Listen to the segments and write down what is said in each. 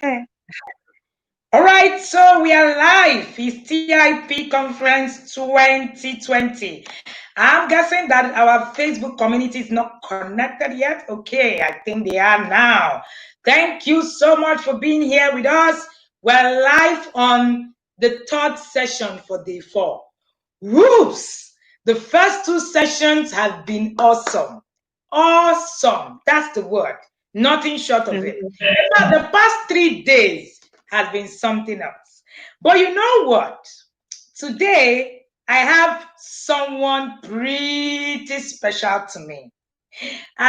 Okay. All right, so we are live. It's TIP Conference 2020. I'm guessing that our Facebook community is not connected yet. Okay, I think they are now. Thank you so much for being here with us. We're live on the third session for day 4. Whoops! The first 2 sessions have been awesome. Awesome. That's the word. Nothing short of it. The past 3 days has been something else. But you know what? Today, I have someone pretty special to me. You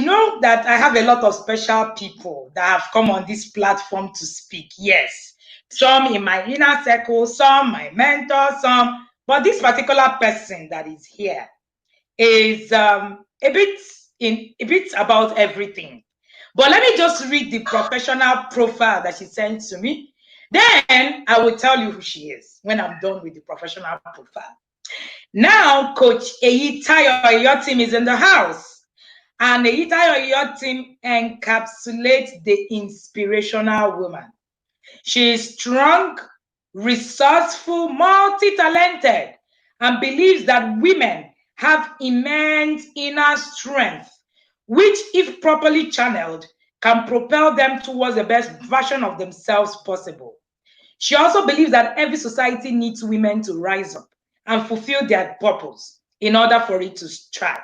know that I have a lot of special people that have come on this platform to speak. Yes, some in my inner circle, some my mentor, some. But this particular person that is here is a bit about everything. But let me just read the professional profile that she sent to me. Then I will tell you who she is when I'm done with the professional profile. Now, Coach Eyitayo Iyortim is in the house. And Eyitayo Iyortim encapsulates the inspirational woman. She is strong, resourceful, multi-talented, and believes that women have immense inner strength, which, if properly channeled, can propel them towards the best version of themselves possible. She also believes that every society needs women to rise up and fulfill their purpose in order for it to thrive.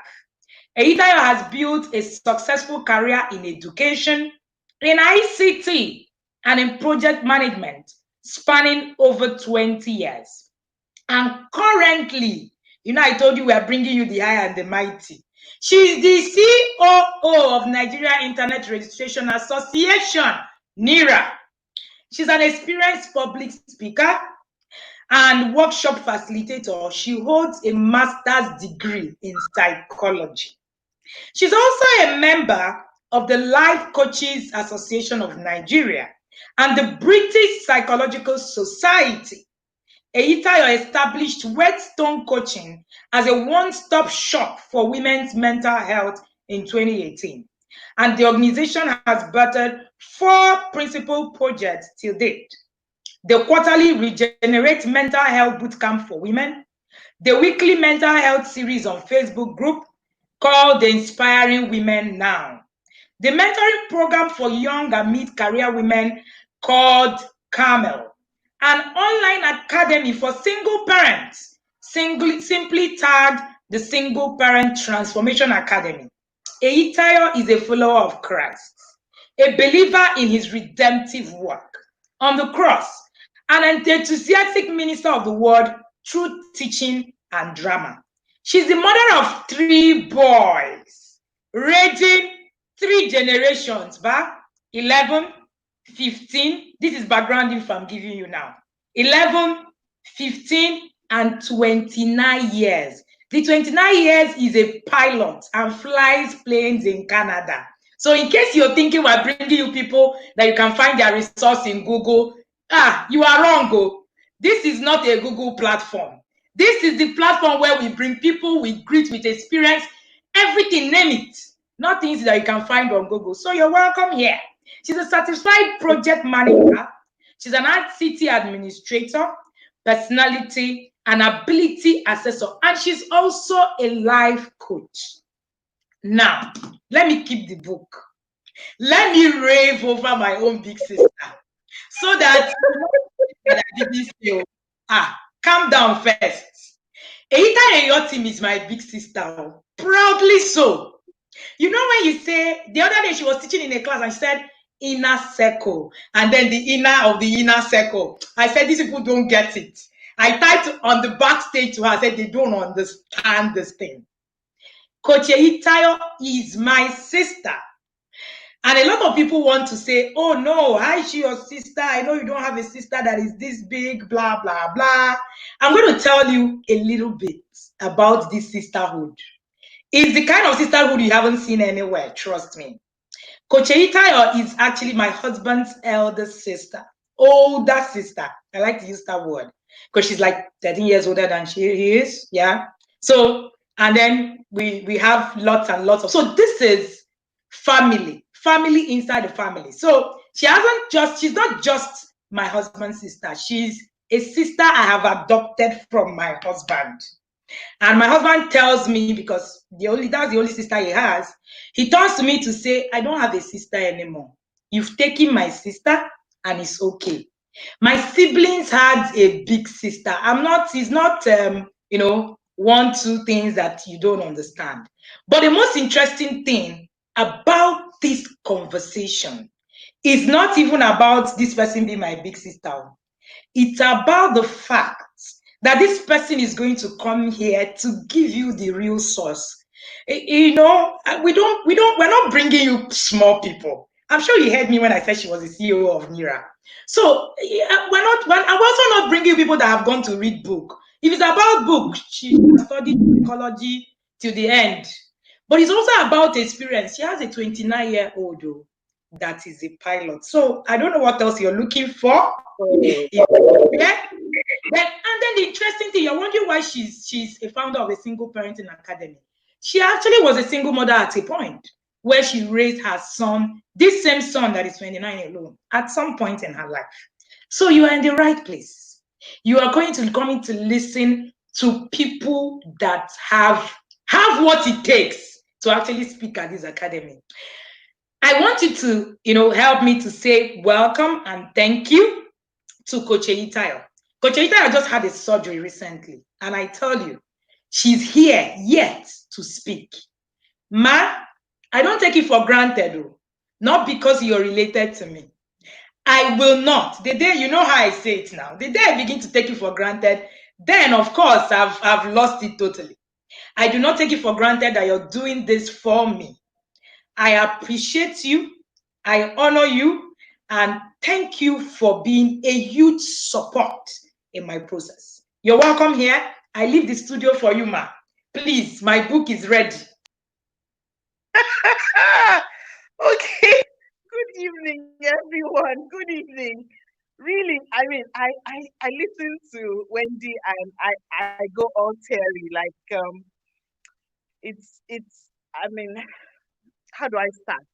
Eyitayo has built a successful career in education, in ICT, and in project management, spanning over 20 years. And currently, I told you we are bringing you the high and the mighty. She is the COO of Nigeria Internet Registration Association, NiRA. She's an experienced public speaker and workshop facilitator. She holds a master's degree in psychology. She's also a member of the Life Coaches Association of Nigeria and the British Psychological Society. Eyitayo established Whetstone Coaching as a one-stop shop for women's mental health in 2018. And the organization has birthed 4 principal projects till date. The quarterly Regenerate Mental Health Bootcamp for Women, the weekly mental health series on Facebook group called the Inspiring Women Now, the mentoring program for young and mid-career women called Carmel, an online academy for single parents, simply tagged the Single Parent Transformation Academy. Eyitayo is a follower of Christ, a believer in his redemptive work on the cross, and an enthusiastic minister of the word through teaching and drama. She's the mother of 3 boys, ranging 3 generations back, 11, 15. This is background info I'm giving you now. 11, 15, and 29 years. The 29 years is a pilot and flies planes in Canada. So in case you're thinking we're bringing you people that you can find their resource in Google, you are wrong. This is not a Google platform. This is the platform where we bring people with grit, with experience, everything, name it. Not things that you can find on Google. So you're welcome here. She's a certified project manager. She's an ICT administrator, personality, and ability assessor. And she's also a life coach. Now, let me keep the book. Let me rave over my own big sister. So that I didn't feel, calm down first. Eyitayo Iyortim is my big sister, proudly so. You know when you say, the other day she was teaching in a class and she said, inner circle, and then the inner of the inner circle. I said, these people don't get it. I typed on the backstage to her, I said, they don't understand this thing. Coach Eyitayo is my sister. And a lot of people want to say, oh no, how is she your sister? I know you don't have a sister that is this big, blah, blah, blah. I'm going to tell you a little bit about this sisterhood. It's the kind of sisterhood you haven't seen anywhere, trust me. Coach Eyitayo is actually my husband's elder sister, older sister. I like to use that word because she's like 13 years older than he is, yeah? So, and then we have lots and lots of, so this is family family inside the family. So she's not just my husband's sister. She's a sister I have adopted from my husband. And my husband tells me, because that's the only sister he has, he turns to me to say, I don't have a sister anymore. You've taken my sister and it's okay. My siblings had a big sister. It's not, one, two things that you don't understand. But the most interesting thing about this conversation is not even about this person being my big sister. It's about the fact that this person is going to come here to give you the real source. We're not bringing you small people. I'm sure you heard me when I said she was the CEO of NiRA. So I'm also not bringing people that have gone to read book. If it's about book, she studied psychology till the end. But it's also about experience. She has a 29-year-old that is a pilot. So I don't know what else you're looking for. Yeah. And then the interesting thing, you're wondering why she's a founder of a single parenting academy. She actually was a single mother at a point where she raised her son, this same son that is 29 alone, at some point in her life. So you are in the right place. You are going to listen to people that have what it takes to actually speak at this academy. I want you to, help me to say welcome and thank you to Coach Eyitayo. Coach Eyitayo just had a surgery recently, and I tell you, she's here yet to speak. Ma, I don't take it for granted, though. Not because you're related to me. I will not. The day, you know how I say it now, the day I begin to take it for granted, then of course I've lost it totally. I do not take it for granted that you're doing this for me. I appreciate you. I honor you. And thank you for being a huge support in my process. You're welcome here. I leave the studio for you, ma. Please, my book is ready. Okay. Good evening, everyone. Good evening. Really, I mean, I listen to Wendy and I go all teary. Like, it's. I mean, how do I start?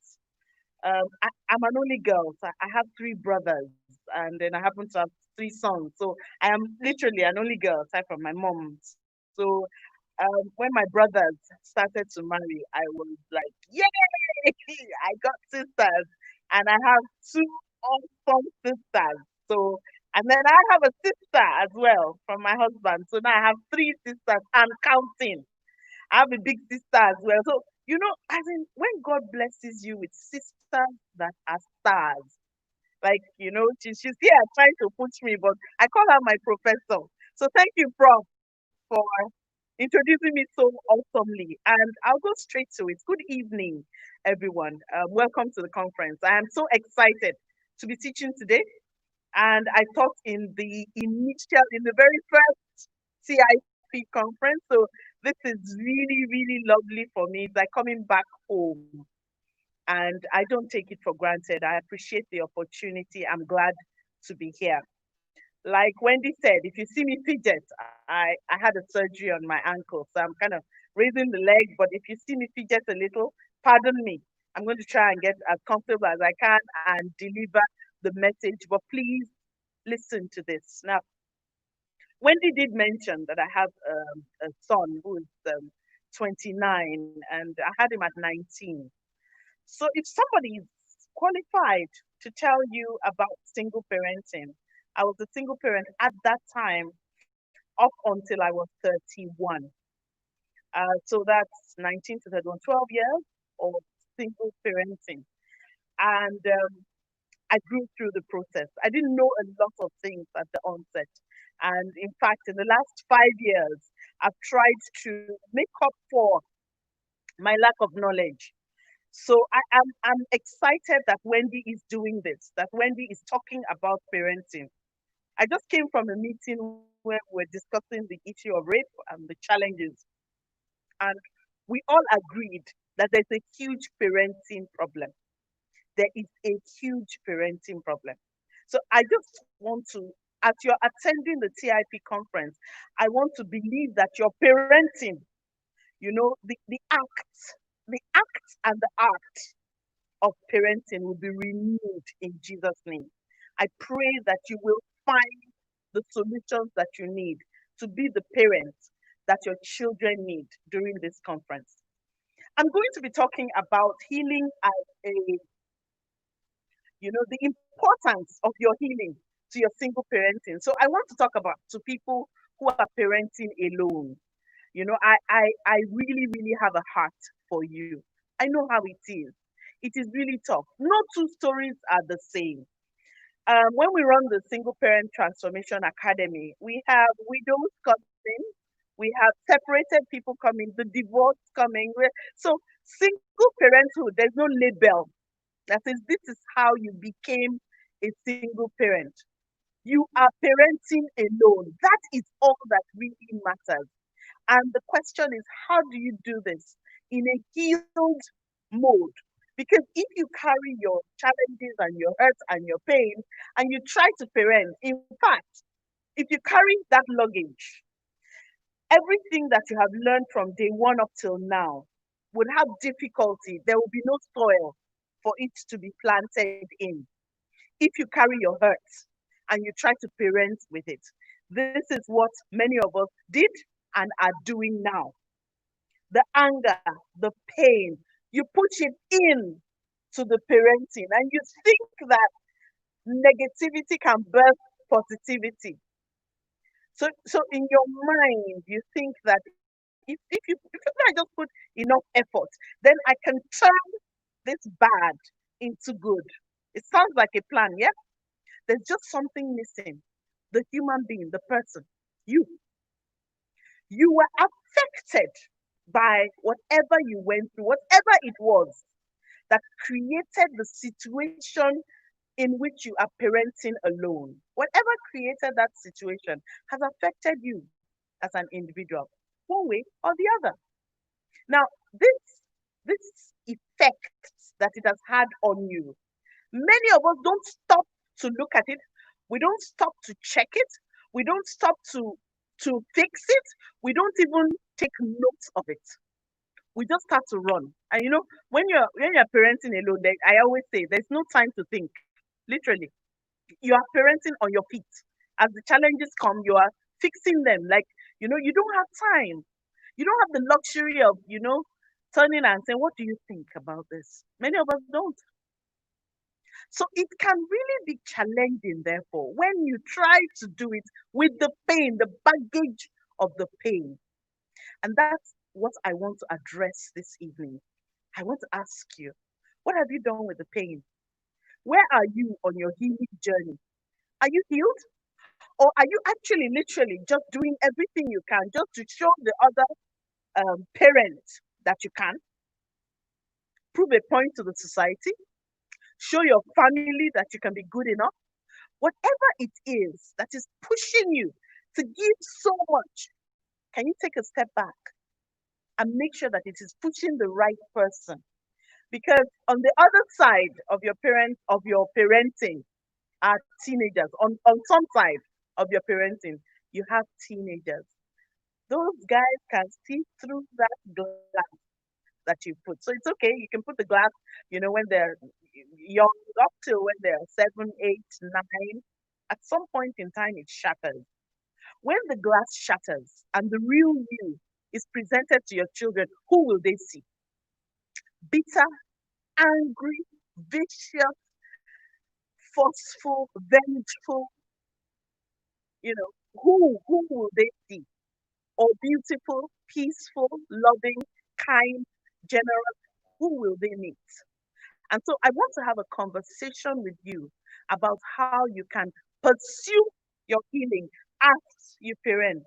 I'm an only girl. So I have three brothers, and then I happen to have three sons. So I am literally an only girl, aside from my mom. So when my brothers started to marry, I was like, yay! I got sisters, and I have two awesome sisters. So, and then I have a sister as well from my husband. So now I have three sisters and counting. I have a big sister as well. So, as in when God blesses you with sisters that are stars, like, she's here trying to push me, but I call her my professor. So thank you, Prof, for introducing me so awesomely. And I'll go straight to it. Good evening, everyone. Welcome to the conference. I am so excited to be teaching today. And I taught in the very first CIP conference. So this is really, really lovely for me. It's like coming back home. And I don't take it for granted. I appreciate the opportunity. I'm glad to be here. Like Wendy said, if you see me fidget, I had a surgery on my ankle. So I'm kind of raising the leg. But if you see me fidget a little, pardon me. I'm going to try and get as comfortable as I can and deliver the message. But please listen to this. Now, Wendy did mention that I have a son who is 29 and I had him at 19. So if somebody is qualified to tell you about single parenting, I was a single parent at that time up until I was 31. So that's 19 to 31, 12 years of single parenting. And I grew through the process. I didn't know a lot of things at the onset. And in fact, in the last 5 years, I've tried to make up for my lack of knowledge. So I'm excited that Wendy is doing this, that Wendy is talking about parenting. I just came from a meeting where we're discussing the issue of rape and the challenges. And we all agreed that there's a huge parenting problem. There is a huge parenting problem. So I just want to, as you're attending the TIP conference, I want to believe that you're parenting, the act and the art. of parenting will be renewed in Jesus' name. I pray that you will find the solutions that you need to be the parent that your children need during this conference. I'm going to be talking about healing as the importance of your healing to your single parenting. So I want to talk about to people who are parenting alone. I really, really have a heart for you. I know how it is. It is really tough. No two stories are the same. When we run the Single Parent Transformation Academy, we have widows coming, we have separated people coming, the divorce coming. So, single parenthood, there's no label that says this is how you became a single parent. You are parenting alone. That is all that really matters. And the question is, how do you do this in a healed mode? Because if you carry your challenges and your hurts and your pain and you try to parent, in fact, if you carry that luggage, everything that you have learned from day one up till now would have difficulty. There will be no soil for it to be planted in. If you carry your hurts and you try to parent with it, this is what many of us did and are doing now. The anger, the pain, you push it in to the parenting and you think that negativity can birth positivity. So in your mind, you think that if I just put enough effort, then I can turn this bad into good. It sounds like a plan, yeah? There's just something missing. The human being, the person, you. You were affected by whatever you went through, whatever it was that created the situation in which you are parenting alone. Whatever created that situation has affected you as an individual, one way or the other. Now, this effect that it has had on you, many of us don't stop to look at it. We don't stop to check it. We don't stop to fix it. We don't even take notes of it. We just start to run. And when you're parenting alone, I always say there's no time to think. Literally, you are parenting on your feet. As the challenges come, you are fixing them. Like, you don't have time. You don't have the luxury of, turning and saying, what do you think about this? Many of us don't. So it can really be challenging, therefore, when you try to do it with the pain, the baggage of the pain. And that's what I want to address this evening. I want to ask you, what have you done with the pain? Where are you on your healing journey? Are you healed? Or are you actually literally just doing everything you can just to show the other parents that you can, prove a point to the society, show your family that you can be good enough? Whatever it is that is pushing you to give so much, can you take a step back and make sure that it is pushing the right person? Because on the other side of your parenting are teenagers. On some side of your parenting, you have teenagers. Those guys can see through that glass that you put. So it's okay. You can put the glass, when they're young, up till when they're 7, 8, 9. At some point in time, it shatters. When the glass shatters and the real you is presented to your children, who will they see? Bitter, angry, vicious, forceful, vengeful, who will they see? Or beautiful, peaceful, loving, kind, generous, who will they meet? And so I want to have a conversation with you about how you can pursue your healing as you parent.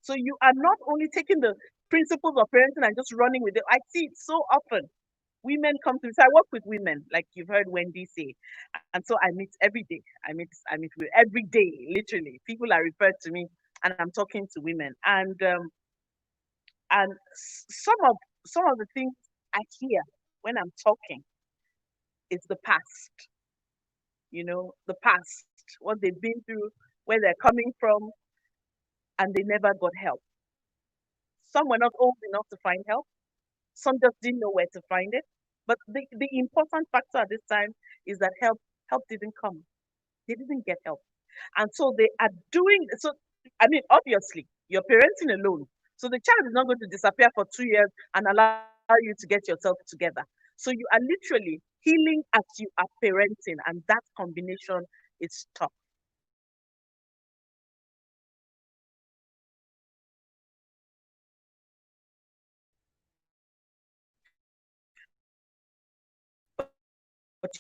So you are not only taking the principles of parenting and just running with it. I see it so often. Women come to me. So I work with women, like you've heard Wendy say. And so I meet every day. I meet with every day, literally. People are referred to me and I'm talking to women. And some of the things I hear when I'm talking is the past, the past, what they've been through, where they're coming from, and they never got help. Some were not old enough to find help. Some just didn't know where to find it. But the important factor at this time is that help didn't come. They didn't get help. And so they are doing so. I mean, obviously, you're parenting alone. So the child is not going to disappear for 2 years and allow you to get yourself together. So you are literally healing as you are parenting, and that combination is tough. But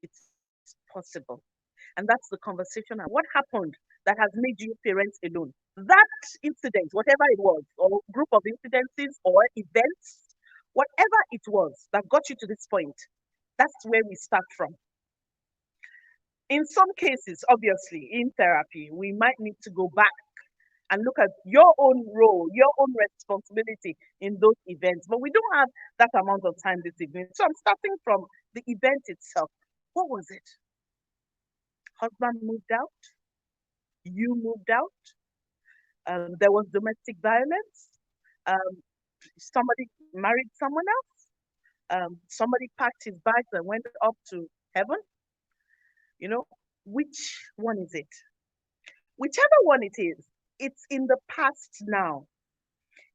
it's possible. And that's the conversation. And what happened that has made you parent alone? That incident, whatever it was, or group of incidences or events, whatever it was that got you to this point, that's where we start from. In some cases, obviously, in therapy, we might need to go back and look at your own role, your own responsibility in those events. But we don't have that amount of time this evening. So I'm starting from the event itself. What was it? Husband moved out, you moved out, there was domestic violence, um, somebody married someone else, somebody packed his bags and went up to heaven. You know, which one is it? Whichever one it is, it's in the past now.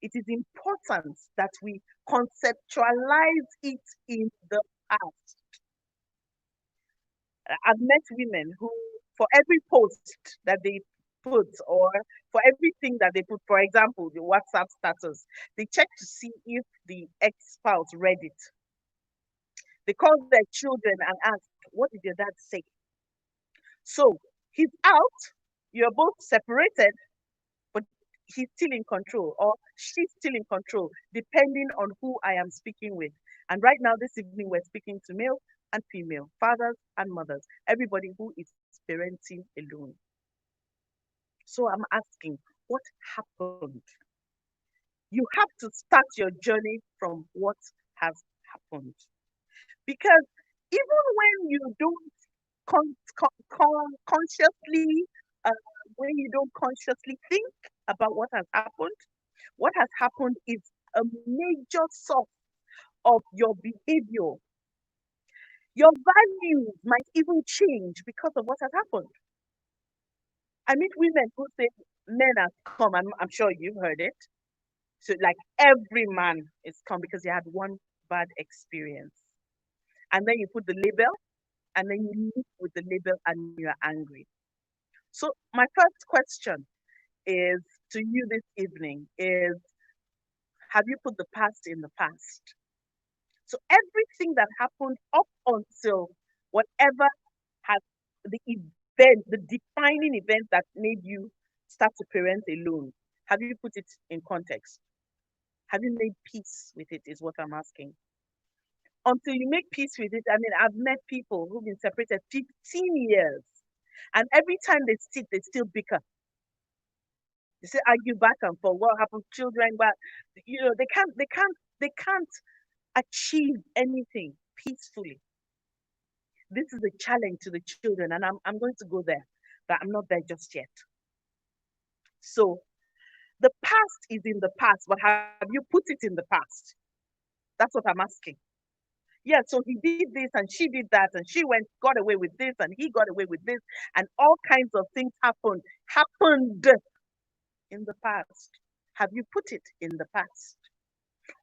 It is important that we conceptualize it in the past. I've met women who, for every post that they put, or for everything that they put, for example, the WhatsApp status, they check to see if the ex spouse read it. They call their children and ask, "What did your dad say?" So he's out, you're both separated, but he's still in control, or she's still in control, depending on who I am speaking with. And right now, this evening, we're speaking to male and female, fathers and mothers, everybody who is parenting alone. So I'm asking, what happened? You have to start your journey from what has happened. Because even when you don't consciously, uh, when you don't consciously think about what has happened is a major source of your behavior. Your values might even change because of what has happened. I meet women who say men have come. I'm sure you've heard it. So, like, every man is come because he had one bad experience. And then you put the label, and then you live with the label and you're angry. So, my first question is to you this evening is, have you put the past in the past? So, everything that happened up until whatever has the event, the defining event that made you start to parent alone, have you put it in context? Have you made peace with it? Is what I'm asking. Until you make peace with it, I mean, I've met people who've been separated 15 years, and every time they sit, they still bicker. They say argue back and forth. What happened? Children, but they can't achieve anything peacefully. This is a challenge to the children, and I'm going to go there, but I'm not there just yet. So the past is in the past, but have you put it in the past? That's what I'm asking. Yeah, so he did this and she did that, and she got away with this and he got away with this, and all kinds of things happened in the past. Have you put it in the past?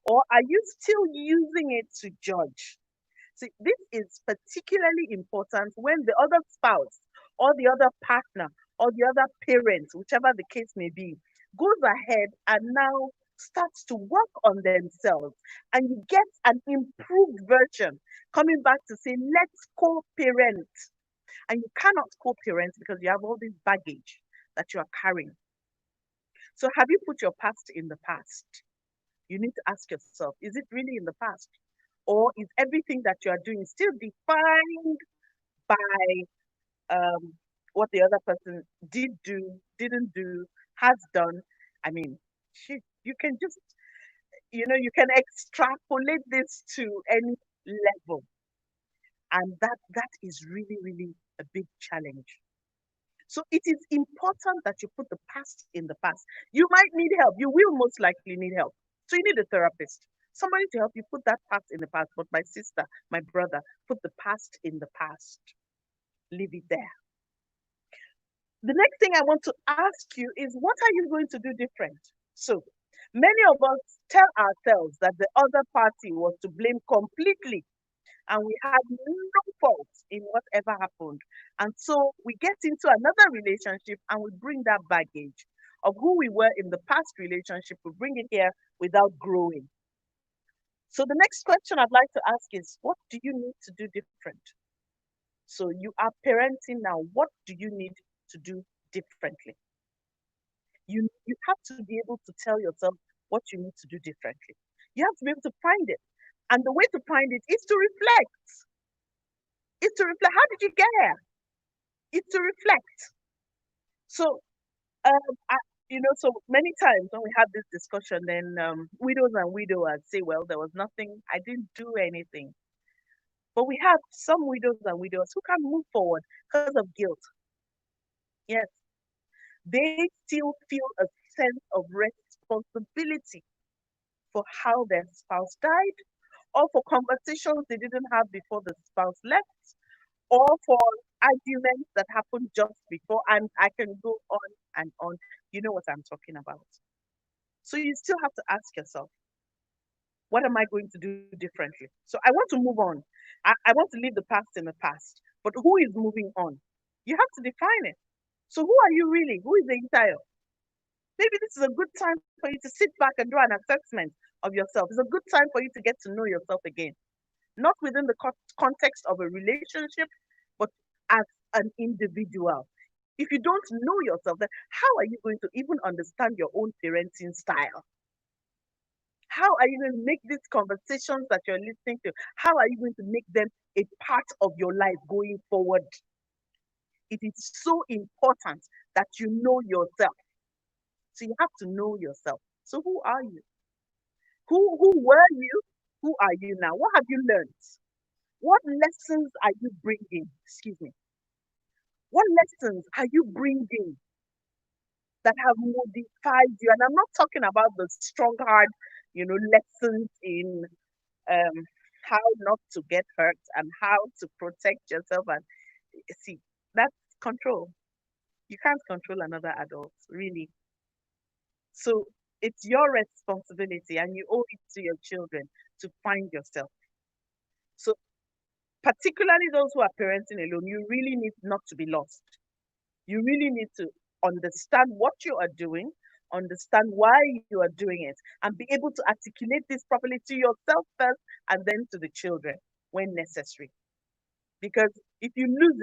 Or are you still using it to judge? See, this is particularly important when the other spouse or the other partner or the other parent, whichever the case may be, goes ahead and now starts to work on themselves, and you get an improved version coming back to say, let's co parent. And you cannot co parent because you have all this baggage that you are carrying. So, have you put your past in the past? You need to ask yourself, is it really in the past? Or is everything that you are doing still defined by what the other person did do, didn't do, has done? I mean, you can just, you can extrapolate this to any level. And that is really, really a big challenge. So it is important that you put the past in the past. You might need help. You will most likely need help. So you need a therapist, somebody to help you put that past in the past. But my sister, my brother, put the past in the past. Leave it there. The next thing I want to ask you is, what are you going to do different? So many of us tell ourselves that the other party was to blame completely and we had no fault in whatever happened. And so we get into another relationship and we bring that baggage of who we were in the past relationship, we bring it here without growing. So the next question I'd like to ask is, what do you need to do different? So you are parenting now. What do you need to do differently? You have to be able to tell yourself what you need to do differently. You have to be able to find it. And the way to find it is to reflect. Is to reflect. How did you get here? It's to reflect. So, I, so many times when we have this discussion, then widows and widowers say, well, there was nothing, I didn't do anything. But we have some widows and widowers who can't move forward because of guilt. Yes, they still feel a sense of responsibility for how their spouse died, or for conversations they didn't have before the spouse left, or for arguments that happened just before. And I can go on and on. You know what I'm talking about. So you still have to ask yourself, what am I going to do differently? So I want to move on. I want to leave the past in the past. But who is moving on? You have to define it. So who are you really? Who is the entire? Maybe this is a good time for you to sit back and do an assessment of yourself. It's a good time for you to get to know yourself again, not within the context of a relationship, but as an individual. If you don't know yourself, then how are you going to even understand your own parenting style? How are you going to make these conversations that you're listening to? How are you going to make them a part of your life going forward? It is so important that you know yourself. So you have to know yourself. So who are you? Who were you? Who are you now? What have you learned? What lessons are you bringing? Excuse me. What lessons are you bringing that have modified you? And I'm not talking about the strong, hard, lessons in um, how not to get hurt and how to protect yourself. And see, that's control. You can't control another adult, really. So it's your responsibility and you owe it to your children to find yourself. So, particularly those who are parenting alone, you really need not to be lost. You really need to understand what you are doing, understand why you are doing it, and be able to articulate this properly to yourself first and then to the children when necessary. Because if you lose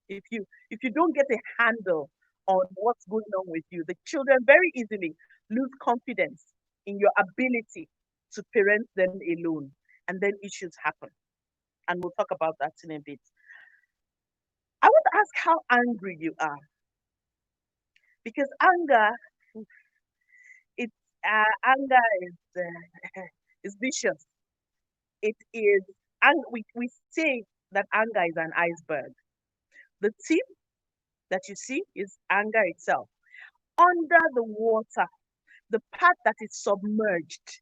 it, if you don't get a handle on what's going on with you, the children very easily lose confidence in your ability to parent them alone, and then issues happen. And we'll talk about that in a bit. I want to ask how angry you are, because it's anger is vicious. It is, and we say that anger is an iceberg. The tip that you see is anger itself. Under the water, the part that is submerged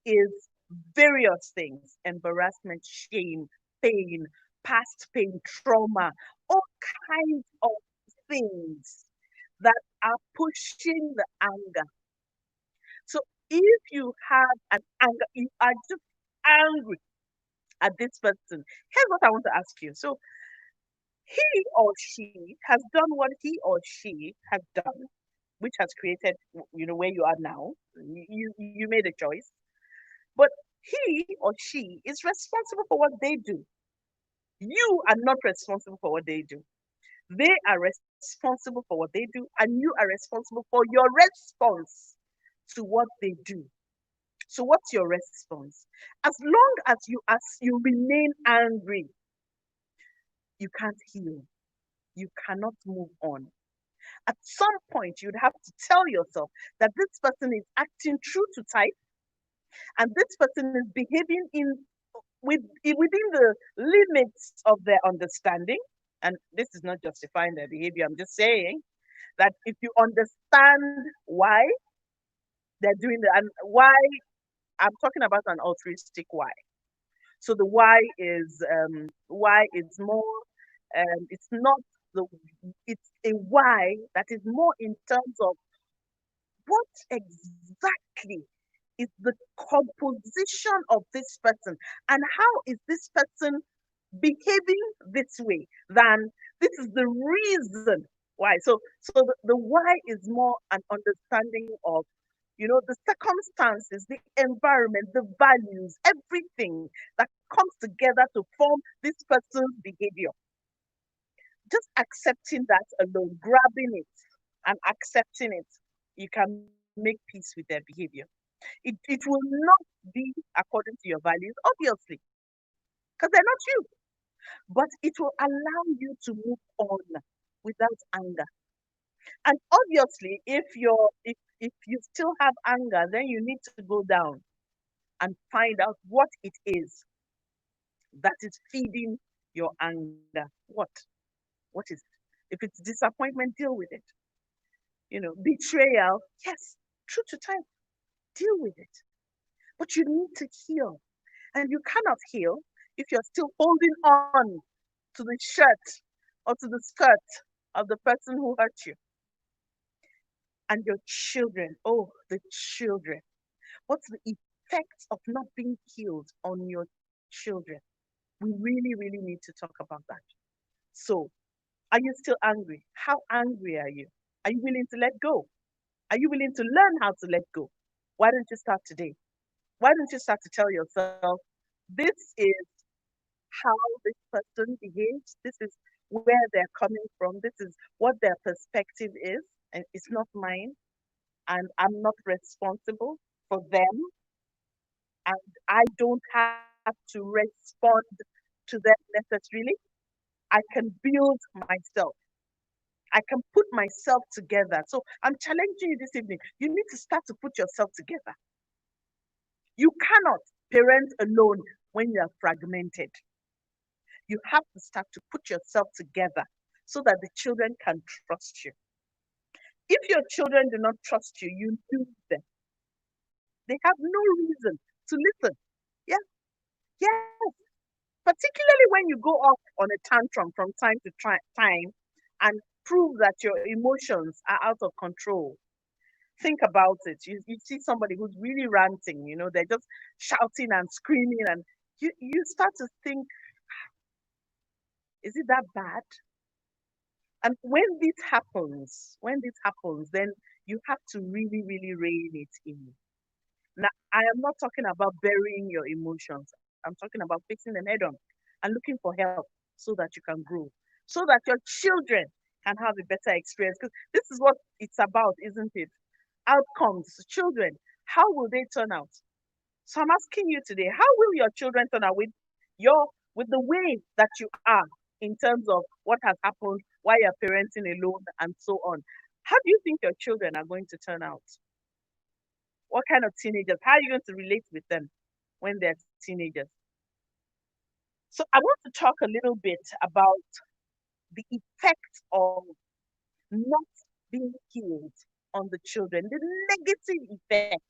is various things: embarrassment, shame, pain, past pain, trauma, all kinds of things that are pushing the anger. So if you have an anger, you are just angry at this person. Here's what I want to ask you. So he or she has done what he or she has done, which has created, where you are now. You made a choice, but he or she is responsible for what they do. You are not responsible for what they do. They are responsible for what they do, and you are responsible for your response to what they do. So what's your response? As long as you remain angry, you can't heal. You cannot move on. At some point, you'd have to tell yourself that this person is acting true to type, and this person is behaving within the limits of their understanding. And this is not justifying their behavior. I'm just saying that if you understand why they're doing that and why I'm talking about an altruistic why. So the why is more, it's not the it's a why that is more in terms of what exactly is the composition of this person, and how is this person behaving this way, than this is the reason why. So the why is more an understanding of, the circumstances, the environment, the values, everything that comes together to form this person's behavior. Just accepting that alone, grabbing it and accepting it, you can make peace with their behavior. It will not be according to your values, obviously, because they're not you, but it will allow you to move on without anger. And obviously, if you still have anger, then you need to go down and find out what it is that is feeding your anger. What is it? If it's disappointment, deal with it. Betrayal, yes, true to time, deal with it. But you need to heal. And you cannot heal if you're still holding on to the shirt or to the skirt of the person who hurt you. And your children, oh, the children. What's the effects of not being healed on your children? We really, really need to talk about that. So, are you still angry? How angry are you? Are you willing to let go? Are you willing to learn how to let go? Why don't you start today? Why don't you start to tell yourself, this is how this person behaves, this is where they're coming from, this is what their perspective is, and it's not mine, and I'm not responsible for them, and I don't have to respond to them necessarily. I can build myself. I can put myself together. So I'm challenging you this evening. You need to start to put yourself together. You cannot parent alone when you are fragmented. You have to start to put yourself together so that the children can trust you. If your children do not trust you, you lose them. They have no reason to listen. Yeah, yes. Particularly when you go off on a tantrum from time and prove that your emotions are out of control. Think about it. You see somebody who's really ranting, they're just shouting and screaming, and you start to think, is it that bad? And when this happens, then you have to really, really rein it in. Now, I am not talking about burying your emotions. I'm talking about fixing them head on and looking for help so that you can grow, so that your children can have a better experience. Because this is what it's about, isn't it? Outcomes, children, how will they turn out? So I'm asking you today, how will your children turn out with the way that you are in terms of what has happened, why you're parenting alone, and so on? How do you think your children are going to turn out? What kind of teenagers? How are you going to relate with them when they're teenagers? So I want to talk a little bit about the effect of not being healed on the children, the negative effect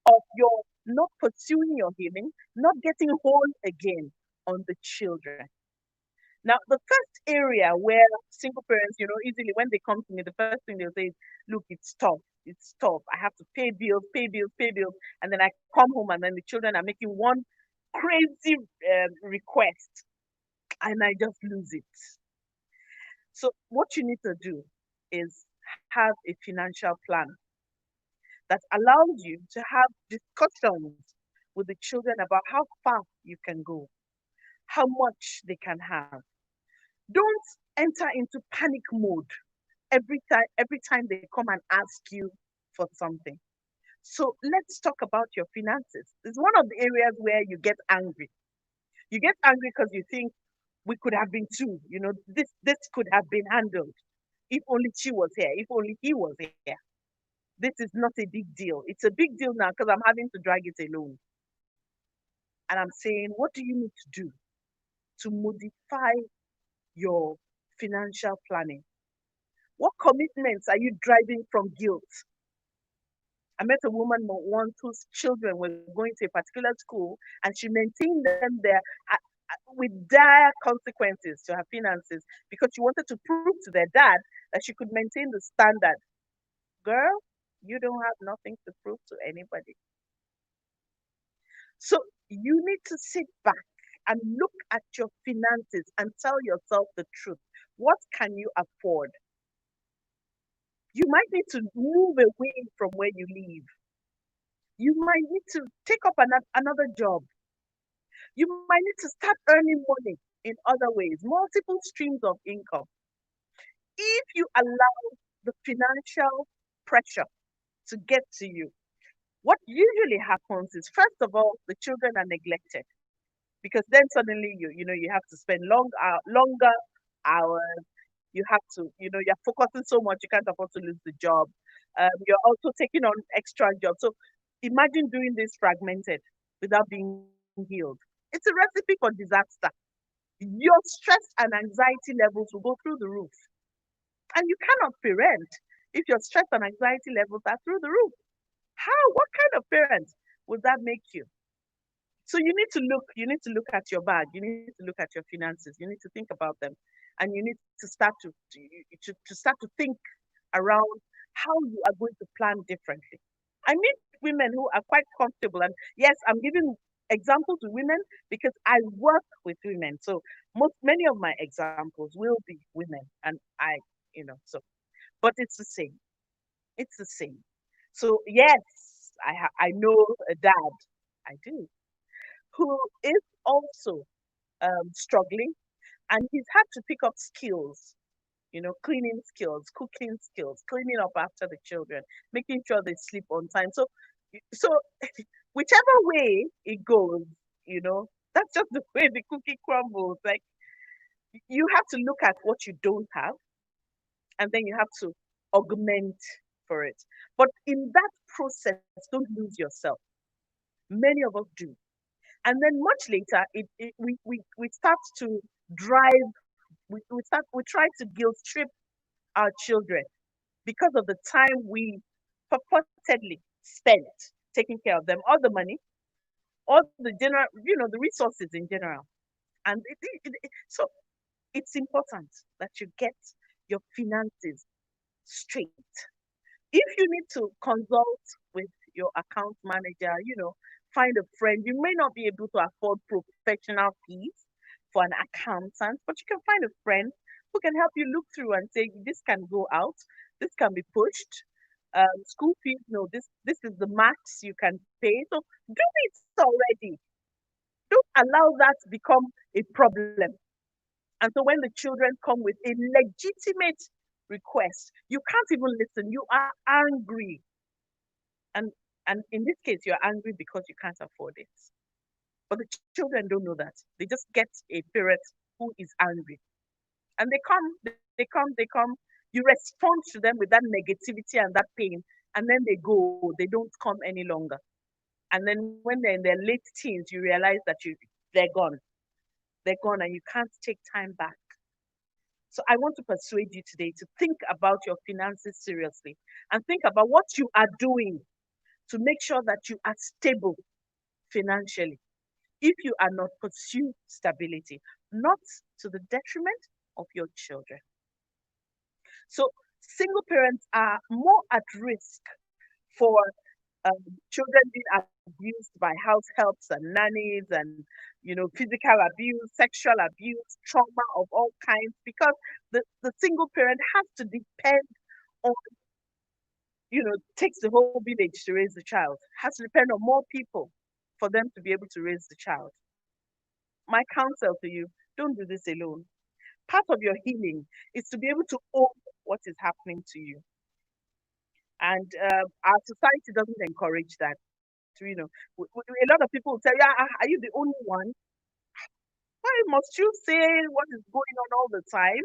of your not pursuing your healing, not getting whole again on the children. Now, the first area where single parents, easily when they come to me, the first thing they'll say is, look, it's tough. It's tough. I have to pay bills, pay bills, pay bills. And then I come home and then the children are making one crazy request and I just lose it. So, what you need to do is have a financial plan that allows you to have discussions with the children about how far you can go, how much they can have. Don't enter into panic mode every time they come and ask you for something. So let's talk about your finances. It's one of the areas where you get angry. You get angry because you think we could have been two. This could have been handled if only she was here, if only he was here. This is not a big deal. It's a big deal now because I'm having to drag it alone. And I'm saying, what do you need to do to modify your financial planning? What commitments are you driving from guilt? I met a woman once whose children were going to a particular school, and she maintained them there with dire consequences to her finances because she wanted to prove to their dad that she could maintain the standard. Girl, you don't have nothing to prove to anybody. So you need to sit back and look at your finances and tell yourself the truth. What can you afford? You might need to move away from where you live. You might need to take up another job. You might need to start earning money in other ways, multiple streams of income. If you allow the financial pressure to get to you, what usually happens is, first of all, the children are neglected because then suddenly you have to spend longer hours. You have to, you're focusing so much you can't afford to lose the job. You're also taking on extra jobs. So imagine doing this fragmented without being healed. It's a recipe for disaster. Your stress and anxiety levels will go through the roof, and you cannot parent if your stress and anxiety levels are through the roof. How? What kind of parent would that make you? So you need to look at your bag, you need to look at your finances, you need to think about them, and you need to start to start to think around how you are going to plan differently. I meet women who are quite comfortable, and yes, I'm giving examples with women because I work with women. So many of my examples will be women, and so but it's the same. It's the same. So yes, I know a dad. I do, who is also struggling, and he's had to pick up skills, cleaning skills, cooking skills, cleaning up after the children, making sure they sleep on time. So whichever way it goes, that's just the way the cookie crumbles. Like, you have to look at what you don't have, and then you have to augment for it. But in that process, don't lose yourself. Many of us do. And then much later, we start to drive, we try to guilt trip our children because of the time we purportedly spent taking care of them, all the money, all the general, the resources in general. And so it's important that you get your finances straight. If you need to consult with your account manager, find a friend. You may not be able to afford professional fees for an accountant, but you can find a friend who can help you look through and say, this can go out, this can be pushed. School fees, no, this is the max you can pay. So do it already. Don't allow that become a problem. And so when the children come with a legitimate request, you can't even listen. You are angry. And and in this case, you're angry because you can't afford it. But the children don't know that. They just get a parent who is angry. And they come. You respond to them with that negativity and that pain, and then they go, they don't come any longer. And then when they're in their late teens, you realize that they're gone. They're gone, and you can't take time back. So I want to persuade you today to think about your finances seriously and think about what you are doing to make sure that you are stable financially. If you are not, pursue stability, not to the detriment of your children. So single parents are more at risk for children being abused by house helps and nannies, and physical abuse, sexual abuse, trauma of all kinds, because the single parent has to depend on, takes the whole village to raise the child, has to depend on more people for them to be able to raise the child. My counsel to you, don't do this alone. Part of your healing is to be able to own what is happening to you. And our society doesn't encourage that. A lot of people will tell you, are you the only one? Why must you say what is going on all the time?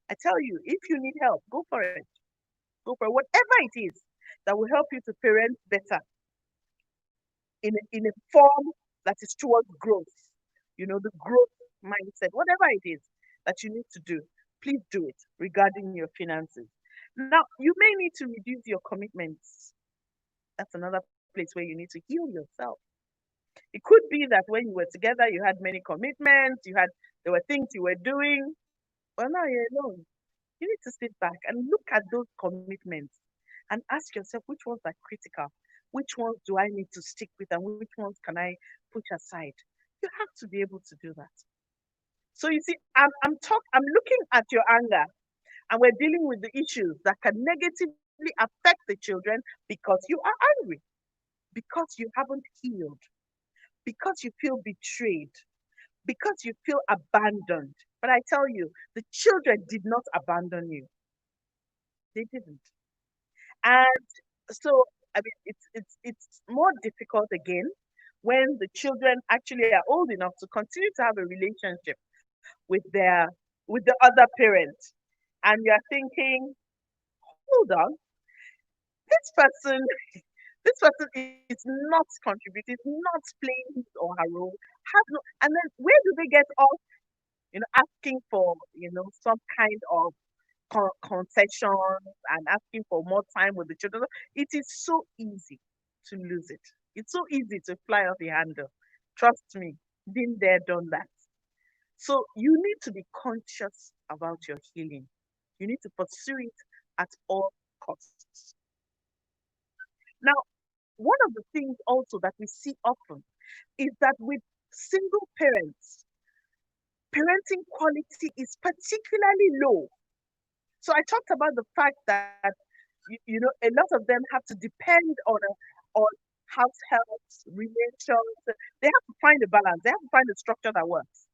I tell you, if you need help, go for it. Go for it. Whatever it is that will help you to parent better in a form that is towards growth, the growth mindset, whatever it is that you need to do, please do it regarding your finances. Now, you may need to reduce your commitments. That's another place where you need to heal yourself. It could be that when you were together, you had many commitments, there were things you were doing. Well, now you're alone. You need to sit back and look at those commitments and ask yourself which ones are critical, which ones do I need to stick with, and which ones can I push aside. You have to be able to do that. So you see, I'm looking at your anger, and we're dealing with the issues that can negatively affect the children because you are angry, because you haven't healed, because you feel betrayed, because you feel abandoned. But I tell you, the children did not abandon you. They didn't. And so, I mean, it's more difficult again when the children actually are old enough to continue to have a relationship with the other parent, and you're thinking, hold on, this person this person is not contributing, is not playing his or her role, has no, and then where do they get off? Asking for some kind of concessions and asking for more time with the children. It is so easy to lose it. It's so easy to fly off the handle. Trust me, been there, done that. So you need to be conscious about your healing. You need to pursue it at all costs. Now, one of the things also that we see often is that with single parents, parenting quality is particularly low. So I talked about the fact that a lot of them have to depend on house help, relations. They have to find a balance. They have to find a structure that works.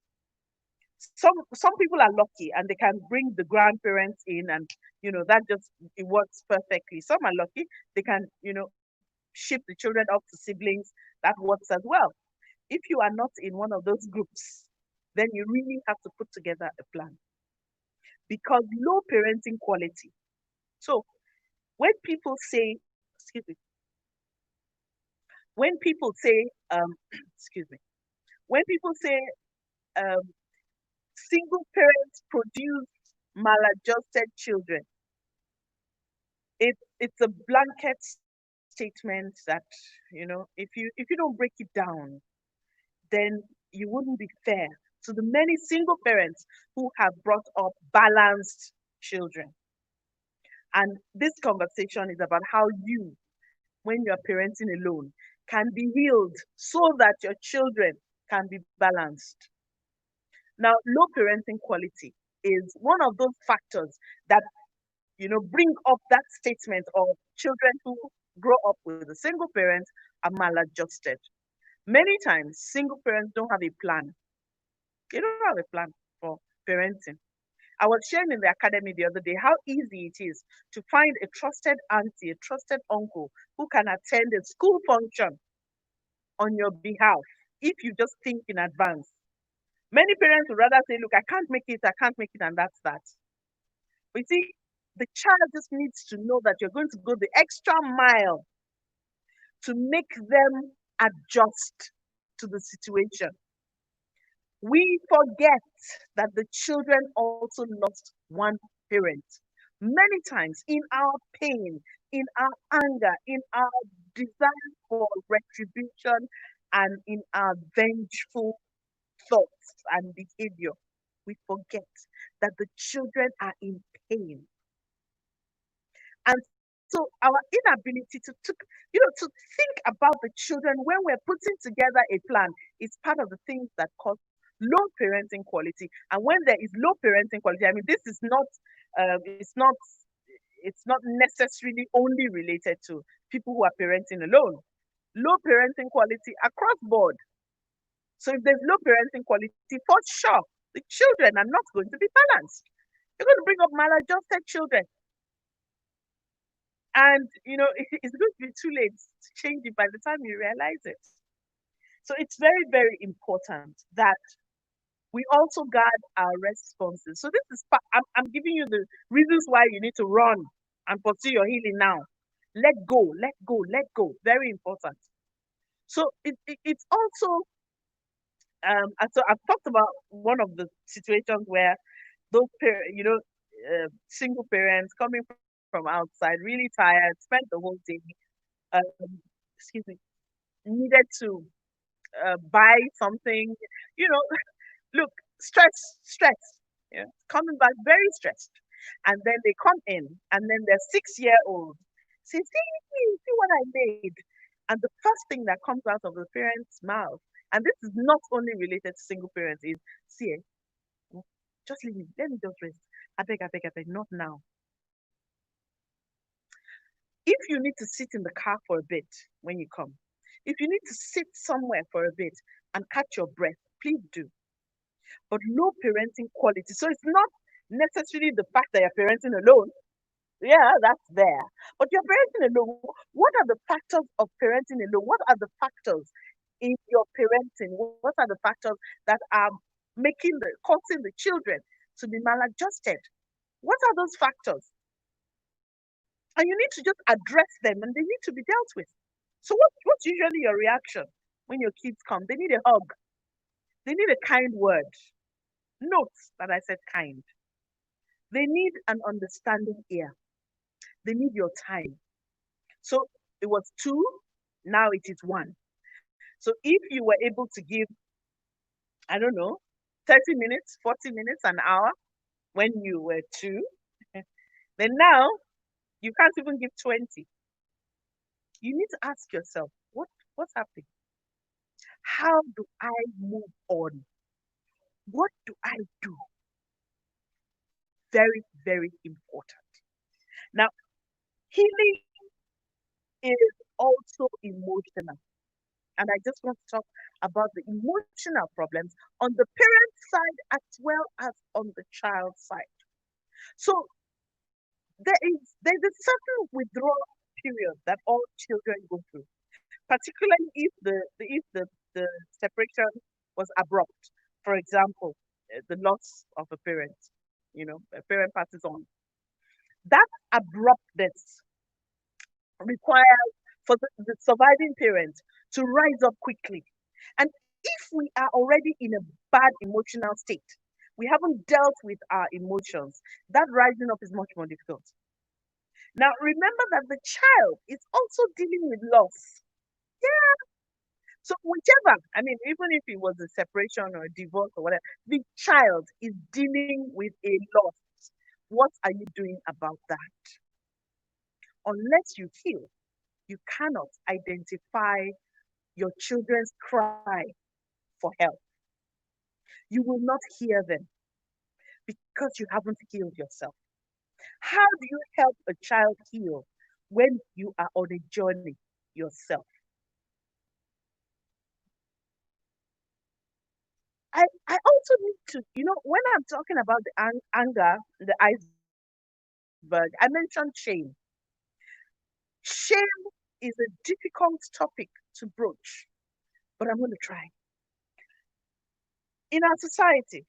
Some people are lucky and they can bring the grandparents in, and that just it works perfectly. Some are lucky, they can ship the children off to siblings. That works as well. If you are not in one of those groups, then you really have to put together a plan, because low parenting quality. So when people say, excuse me, when people say, excuse me, when people say um, single parents produce maladjusted children, it's a blanket statement that if you don't break it down, then you wouldn't be fair to the many single parents who have brought up balanced children. And this conversation is about how you, when you're parenting alone, can be healed so that your children can be balanced. Now, low parenting quality is one of those factors that bring up that statement of children who grow up with a single parent are maladjusted. Many times, single parents don't have a plan. They don't have a plan for parenting. I was sharing in the academy the other day how easy it is to find a trusted auntie, a trusted uncle who can attend a school function on your behalf if you just think in advance. Many parents would rather say, look, I can't make it, and that's that. But you see, the child just needs to know that you're going to go the extra mile to make them adjust to the situation. We forget that the children also lost one parent. Many times, in our pain, in our anger, in our desire for retribution, and in our vengeful thoughts and behavior, we forget that the children are in pain. And so our inability to think about the children when we're putting together a plan is part of the things that cause low parenting quality. And when there is low parenting quality, I mean, this is not, it's not necessarily only related to people who are parenting alone. Low parenting quality across board. So if there's low parenting quality, for sure, the children are not going to be balanced. You're going to bring up maladjusted children. And it's going to be too late to change it by the time you realize it. So it's very, very important that we also guard our responses. So this is I'm giving you the reasons why you need to run and pursue your healing now. Let go, let go, let go. Very important. So it's also and so I've talked about one of the situations where those single parents coming from outside, really tired, spent the whole day, excuse me, needed to buy something, you know, look, stress, yeah, coming back very stressed. And then they come in, and then their 6 year old say, see what I made. And the first thing that comes out of the parent's mouth, and this is not only related to single parents, is, see, just leave me, let me just rest. I beg, not now. If you need to sit in the car for a bit when you come, if you need to sit somewhere for a bit and catch your breath, please do. But low parenting quality. So it's not necessarily the fact that you're parenting alone. Yeah, that's there. But you're parenting alone. What are the factors of parenting alone? What are the factors in your parenting? What are the factors that are causing the children to be maladjusted? What are those factors? And you need to just address them, and they need to be dealt with. So what's usually your reaction when your kids come? They need a hug. They need a kind word. Note that I said kind. They need an understanding ear. They need your time. So it was two, now it is one. So if you were able to give, I don't know, 30 minutes, 40 minutes, an hour when you were two, then now you can't even give 20. You need to ask yourself, what's happening? How do I move on? What do I do? Very, very important. Now, healing is also emotional. And I just want to talk about the emotional problems on the parent side as well as on the child side. So there's a certain withdrawal period that all children go through, particularly if the separation was abrupt. For example, the loss of a parent, a parent passes on. That abruptness requires for the surviving parent to rise up quickly. And if we are already in a bad emotional state, we haven't dealt with our emotions, that rising up is much more difficult. Now, remember that the child is also dealing with loss. Yeah. So, whichever, I mean, even if it was a separation or a divorce or whatever, the child is dealing with a loss. What are you doing about that? Unless you heal, you cannot identify your children's cry for help. You will not hear them because you haven't healed yourself. How do you help a child heal when you are on a journey yourself? I also need to, when I'm talking about the anger, the iceberg, I mentioned shame. Shame is a difficult topic to broach, but I'm going to try. In our society,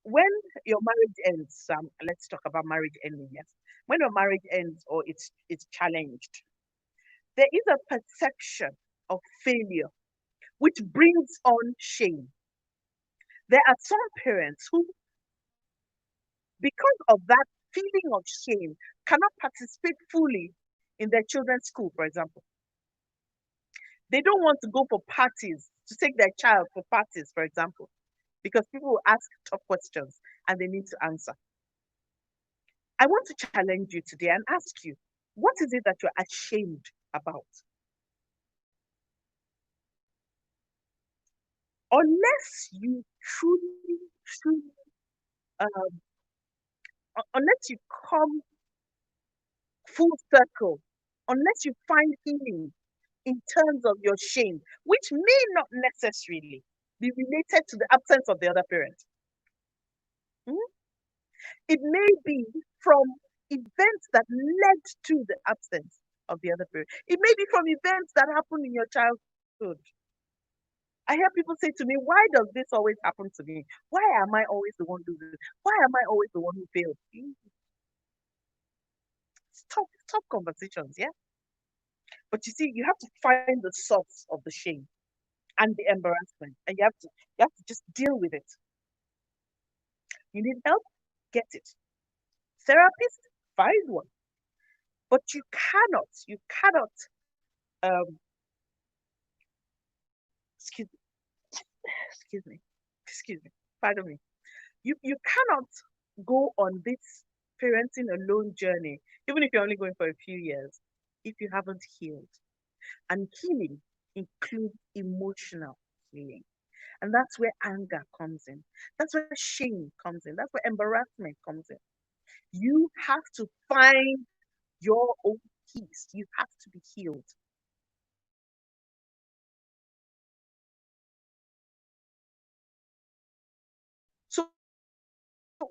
when your marriage ends, let's talk about marriage ending. Yes, when your marriage ends or it's challenged, there is a perception of failure, which brings on shame. There are some parents who, because of that feeling of shame, cannot participate fully in their children's school, for example. They don't want to go for parties, to take their child for parties, for example, because people will ask tough questions and they need to answer. I want to challenge you today and ask you, what is it that you're ashamed about? Unless you truly, um, unless you come full circle, unless you find healing in terms of your shame, which may not necessarily be related to the absence of the other parent. Hmm? It may be from events that led to the absence of the other parent. It may be from events that happened in your childhood. I hear people say to me, why does this always happen to me? Why am I always the one who does it? Why am I always the one who fails? Stop conversations, yeah? But you see, you have to find the source of the shame and the embarrassment, and you have to just deal with it. You need help? Get it. Therapist? Find one. But you cannot um, excuse, excuse me, excuse me, pardon me. You cannot go on this parenting alone journey, even if you're only going for a few years, if you haven't healed. And healing includes emotional healing. And that's where anger comes in. That's where shame comes in. That's where embarrassment comes in. You have to find your own peace. You have to be healed. So,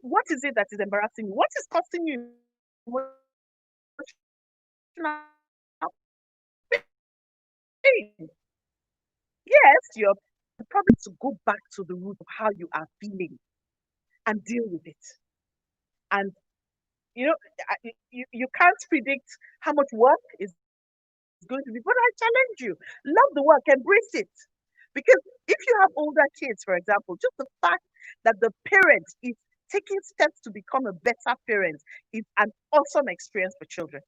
what is it that is embarrassing you? What is causing you emotional pain? Yes, you're probably to go back to the root of how you are feeling and deal with it. And you know, you can't predict how much work is going to be, but I challenge you, love the work, embrace it. Because if you have older kids, for example, just the fact that the parent is taking steps to become a better parent is an awesome experience for children.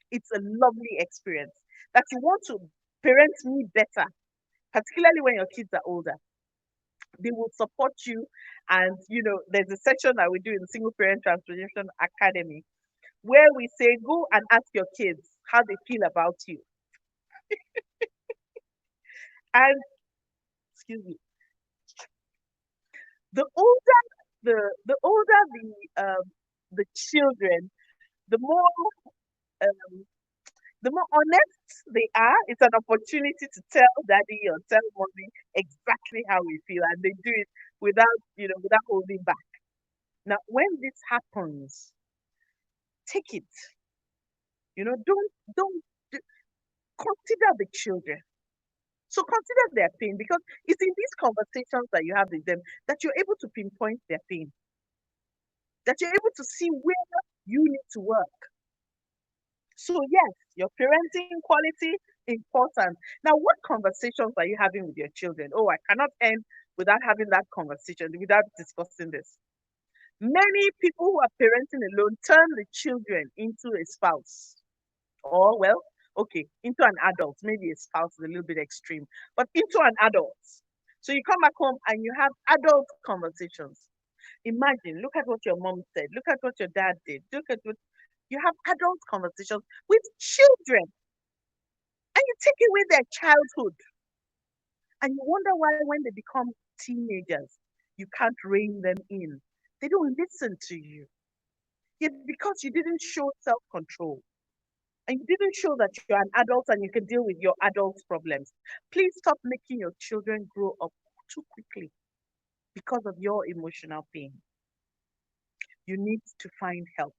It's a lovely experience that you want to parent me better, particularly when your kids are older. They will support you. And, there's a section that we do in Single Parent Transformation Academy where we say, go and ask your kids how they feel about you. And, excuse me, the older the children, the more um, the more honest they are. It's an opportunity to tell daddy or tell mommy exactly how we feel, and they do it without holding back. Now, when this happens, take it. Don't consider the children. So consider their pain, because it's in these conversations that you have with them that you're able to pinpoint their pain, that you're able to see where you need to work. So yes, your parenting quality important. Now, what conversations are you having with your children? Oh, I cannot end without having that conversation, without discussing this. Many people who are parenting alone turn the children into a spouse. Or, well, okay, into an adult. Maybe a spouse is a little bit extreme, but into an adult. So you come back home and you have adult conversations. Imagine, look at what your mom said, look at what your dad did, look at what you have adult conversations with children, and you take away their childhood. And you wonder why, when they become teenagers, you can't rein them in. They don't listen to you. Yet, because you didn't show self control, and you didn't show that you're an adult and you can deal with your adult problems. Please stop making your children grow up too quickly because of your emotional pain. You need to find help.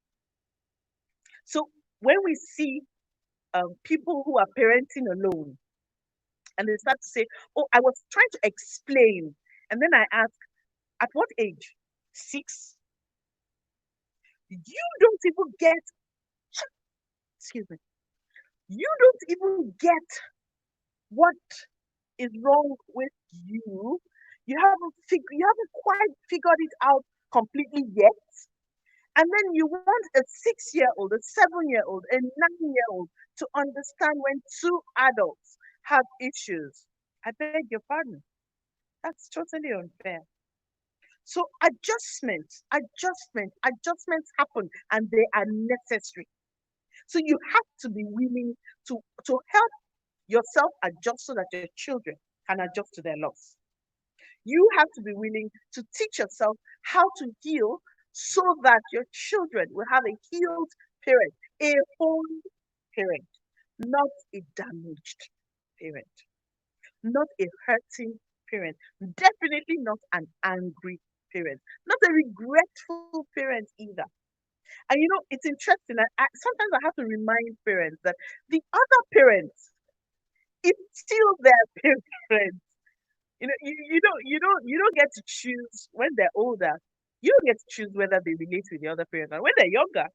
So when we see people who are parenting alone and they start to say, oh, I was trying to explain. And then I ask, at what age? 6? You don't even get, excuse me, you don't even get what is wrong with you. You haven't quite figured it out completely yet. And then you want a 6-year-old, a 7-year-old, a 9-year-old to understand when two adults have issues. I beg your pardon. That's totally unfair. So adjustments happen, and they are necessary. So you have to be willing to help yourself adjust so that your children can adjust to their loss. You have to be willing to teach yourself how to heal so that your children will have a healed parent, a whole parent, not a damaged parent, not a hurting parent, definitely not an angry parent, not a regretful parent either. And it's interesting. Sometimes I have to remind parents that the other parents, it's still their parent. You don't get to choose when they're older. You don't get to choose whether they relate with the other parent. And when they're younger,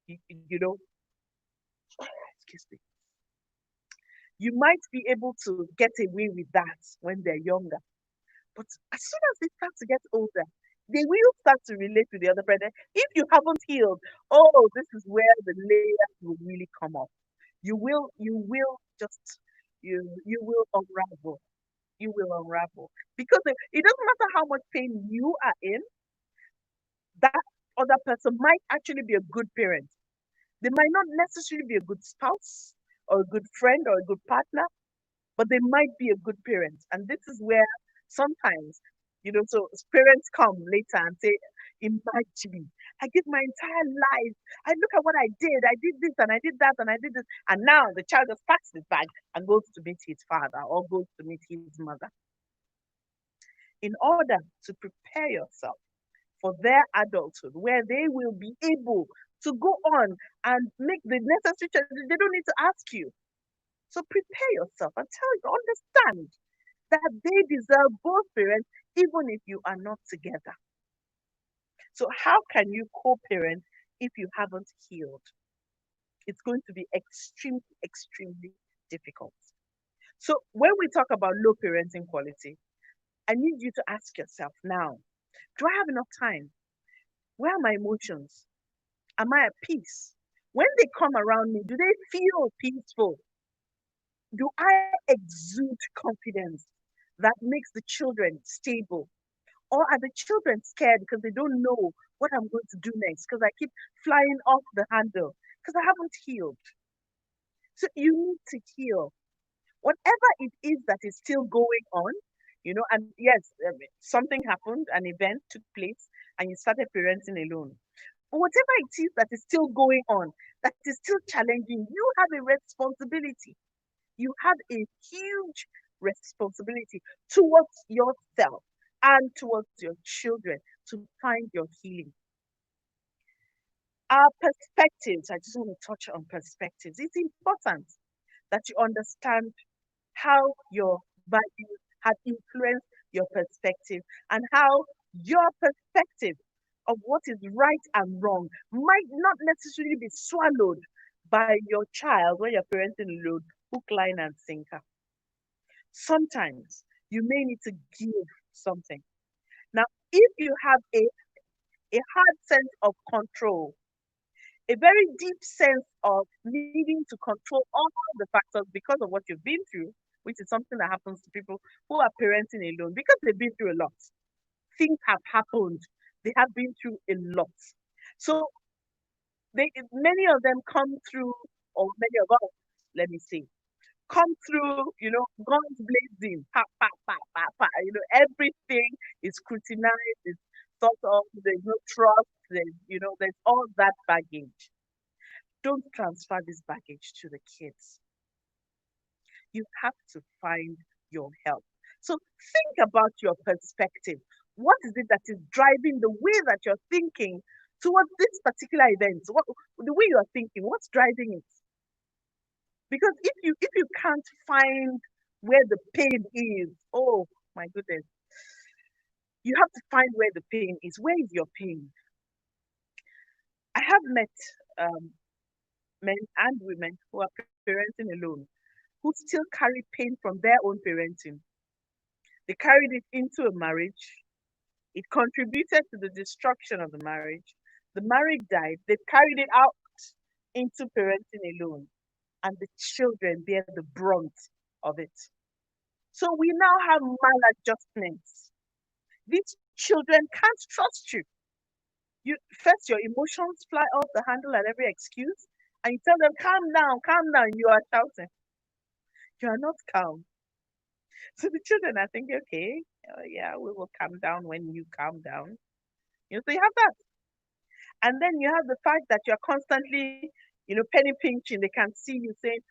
you know, excuse me, you might be able to get away with that when they're younger. But as soon as they start to get older, they will start to relate with the other parent. If you haven't healed, oh, this is where the layers will really come up. You will just you will unravel. You will unravel because it doesn't matter how much pain you are in. That other person might actually be a good parent. They might not necessarily be a good spouse or a good friend or a good partner, but they might be a good parent. And this is where sometimes, so parents come later and say, imagine, I give my entire life. I look at what I did. I did this and I did that and I did this. And now the child just packs his bag and goes to meet his father or goes to meet his mother. In order to prepare yourself for their adulthood, where they will be able to go on and make the necessary changes, they don't need to ask you. So prepare yourself and understand that they deserve both parents, even if you are not together. So how can you co-parent if you haven't healed? It's going to be extremely, extremely difficult. So when we talk about low parenting quality, I need you to ask yourself now, do I have enough time? Where are my emotions? Am I at peace? When they come around me, do they feel peaceful? Do I exude confidence that makes the children stable? Or are the children scared because they don't know what I'm going to do next because I keep flying off the handle because I haven't healed? So you need to heal. Whatever it is that is still going on, and yes, something happened, an event took place, and you started parenting alone. But whatever it is that is still going on, that is still challenging, you have a responsibility. You have a huge responsibility towards yourself and towards your children to find your healing. Our perspectives, I just want to touch on perspectives. It's important that you understand how your values have influenced your perspective and how your perspective of what is right and wrong might not necessarily be swallowed by your child when you're parenting alone, hook, line, and sinker. Sometimes you may need to give something. Now, if you have a hard sense of control, a very deep sense of needing to control all the factors because of what you've been through, which is something that happens to people who are parenting alone because they've been through a lot. Things have happened. They have been through a lot. So many of them come through, or many of us, let me say, come through, guns blazing, pa, pa, pa, pa, pa. Everything is scrutinized, it's thought of, there's no trust, there's all that baggage. Don't transfer this baggage to the kids. You have to find your help. So think about your perspective. What is it that is driving the way that you're thinking towards this particular event? The way you're thinking, what's driving it? Because if you can't find where the pain is, oh my goodness, you have to find where the pain is. Where is your pain? I have met men and women who are parenting alone, who still carry pain from their own parenting. They carried it into a marriage. It contributed to the destruction of the marriage. The marriage died. They've carried it out into parenting alone, and the children bear the brunt of it. So we now have maladjustments. These children can't trust you. You first your emotions fly off the handle at every excuse, and you tell them, calm down, you are shouting. You are not calm. So the children are thinking, okay, yeah, we will calm down when you calm down. So you have that. And then you have the fact that you're constantly, penny pinching. They can see you saying,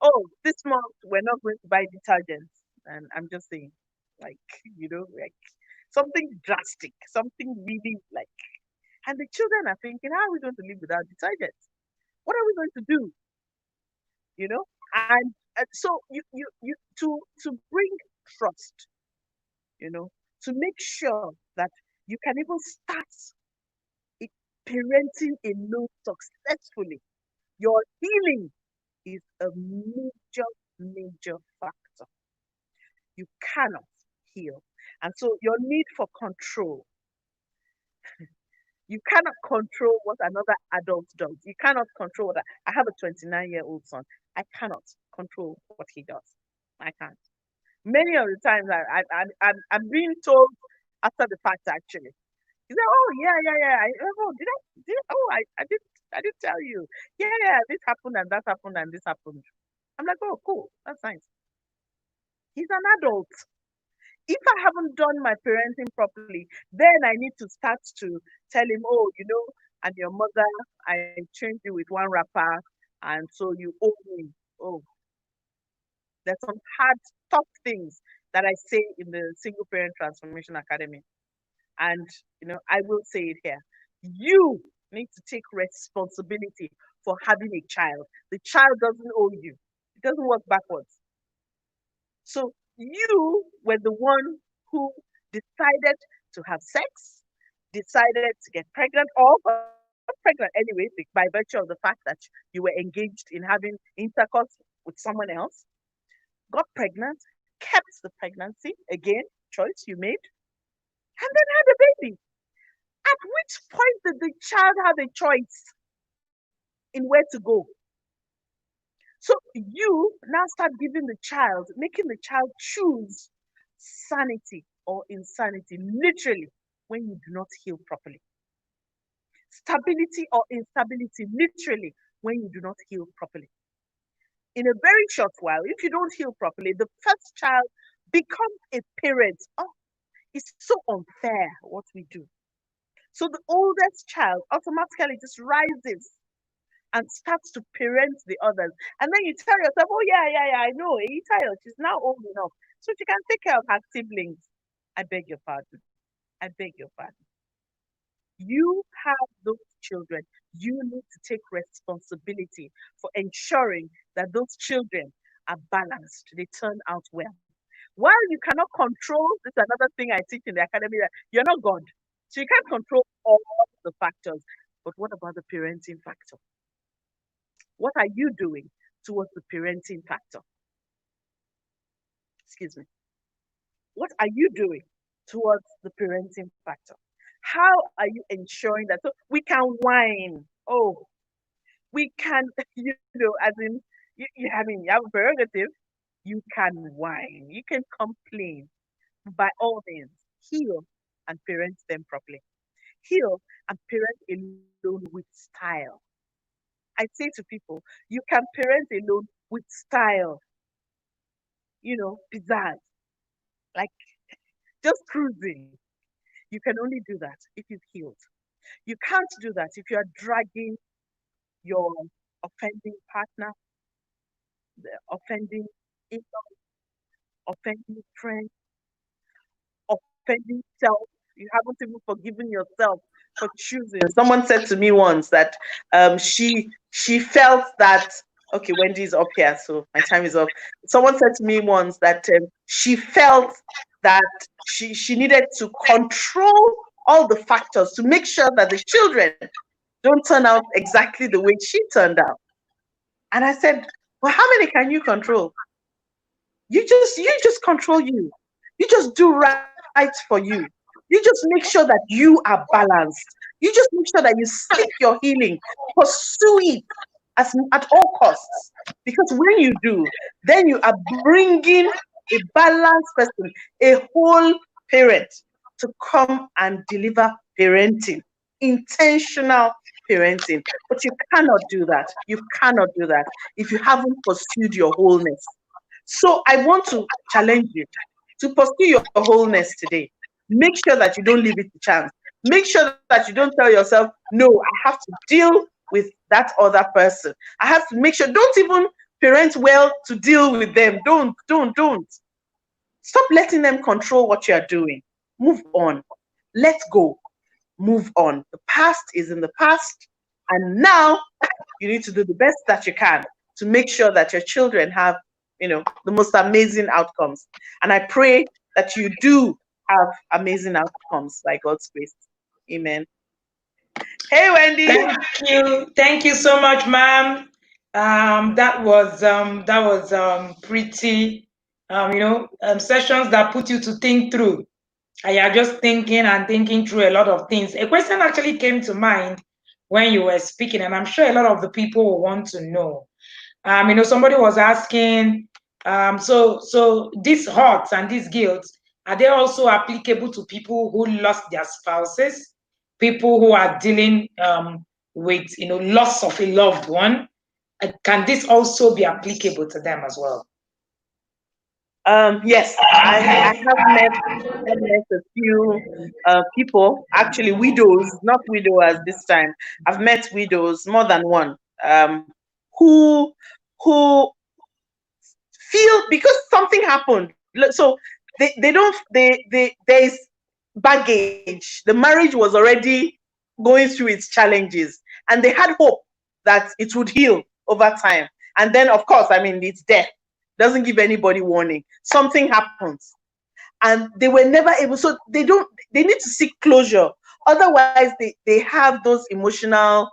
oh, this month we're not going to buy detergents. And I'm just saying, like, like something drastic, something really like, and the children are thinking, how are we going to live without detergents? What are we going to do? You know, and so to bring trust, to make sure that you can even start parenting alone successfully. Your healing is a major, major factor. You cannot heal. And so your need for control, You cannot control what another adult does. You cannot control that. I have a 29-year-old son. I cannot control what he does. I can't. Many of the times I'm being told after the fact, actually. He said, "Oh yeah, yeah, yeah. Oh, I did tell you. Yeah, yeah. This happened and that happened and this happened." I'm like, "Oh, cool. That's nice." He's an adult. If I haven't done my parenting properly, then I need to start to tell him, "Oh, I'm your mother. I trained you with one wrapper, and so you owe me." Oh, there's some hard, tough things that I say in the Single Parent Transformation Academy. And, I will say it here. You need to take responsibility for having a child. The child doesn't owe you, it doesn't work backwards. So you were the one who decided to have sex, decided to get pregnant, or got pregnant anyway, by virtue of the fact that you were engaged in having intercourse with someone else, got pregnant, kept the pregnancy, again, choice you made, and then had a baby. At which point did the child have a choice in where to go? So you now start giving the child, making the child choose sanity or insanity, literally, when you do not heal properly. Stability or instability, literally, when you do not heal properly. In a very short while, if you don't heal properly, the first child becomes a parent. Oh, it's so unfair what we do. So the oldest child automatically just rises and starts to parent the others. And then you tell yourself, "Oh, yeah, yeah, yeah, I know. Eyitayo, she's now old enough, so she can take care of her siblings." I beg your pardon. I beg your pardon. You have those children. You need to take responsibility for ensuring that those children are balanced. They turn out well. While you cannot control, this is another thing I teach in the academy, that you're not God. So you can't control all the factors. But what about the parenting factor? What are you doing towards the parenting factor? Excuse me. What are you doing towards the parenting factor? How are you ensuring that? So we can whine. Oh, we can, as in, I mean, you have a prerogative. You can whine. You can complain. By all means, heal and parent them properly. Heal and parent alone with style. I say to people, you can parent alone with style, pizzazz, like just cruising. You can only do that if you've healed. You can't do that if you are dragging your offending partner, the offending in offending friend, offending self. You haven't even forgiven yourself for choosing. Someone said to me once that she felt that, okay, Wendy is up here, so my time is up. Someone said to me once that she felt that she needed to control all the factors to make sure that the children don't turn out exactly the way she turned out. And I said, well, how many can you control? You just control you. You just do right for you. You just make sure that you are balanced. You just make sure that you seek your healing, pursue it at all costs. Because when you do, then you are bringing a balanced person, a whole parent, to come and deliver parenting, intentional parenting. But you cannot do that. You cannot do that if you haven't pursued your wholeness. So I want to challenge you to pursue your wholeness today. Make sure that you don't leave it to chance. Make sure that you don't tell yourself, no, I have to deal with that other person. I have to make sure, don't even parent well to deal with them. Don't. Stop letting them control what you are doing. Move on. Let go. Move on. The past is in the past. And now you need to do the best that you can to make sure that your children have, the most amazing outcomes. And I pray that you do have amazing outcomes by God's grace. Amen. Hey, Wendy. Thank you so much, ma'am. That was pretty, sessions that put you to think through. I are just thinking and thinking through a lot of things. A question actually came to mind when you were speaking, and I'm sure a lot of the people will want to know. Somebody was asking, so these hurts and these guilt, are they also applicable to people who lost their spouses, people who are dealing with loss of a loved one? Can this also be applicable to them as well? Yes, I have met a few people, actually widows, not widowers this time. I've met widows, more than one, who who feel because something happened. So they don't there is baggage. The marriage was already going through its challenges, and they had hope that it would heal over time. And then, of course, I mean, it's death. Doesn't give anybody warning. Something happens, and they were never able. So they need to seek closure. Otherwise, they have those emotional,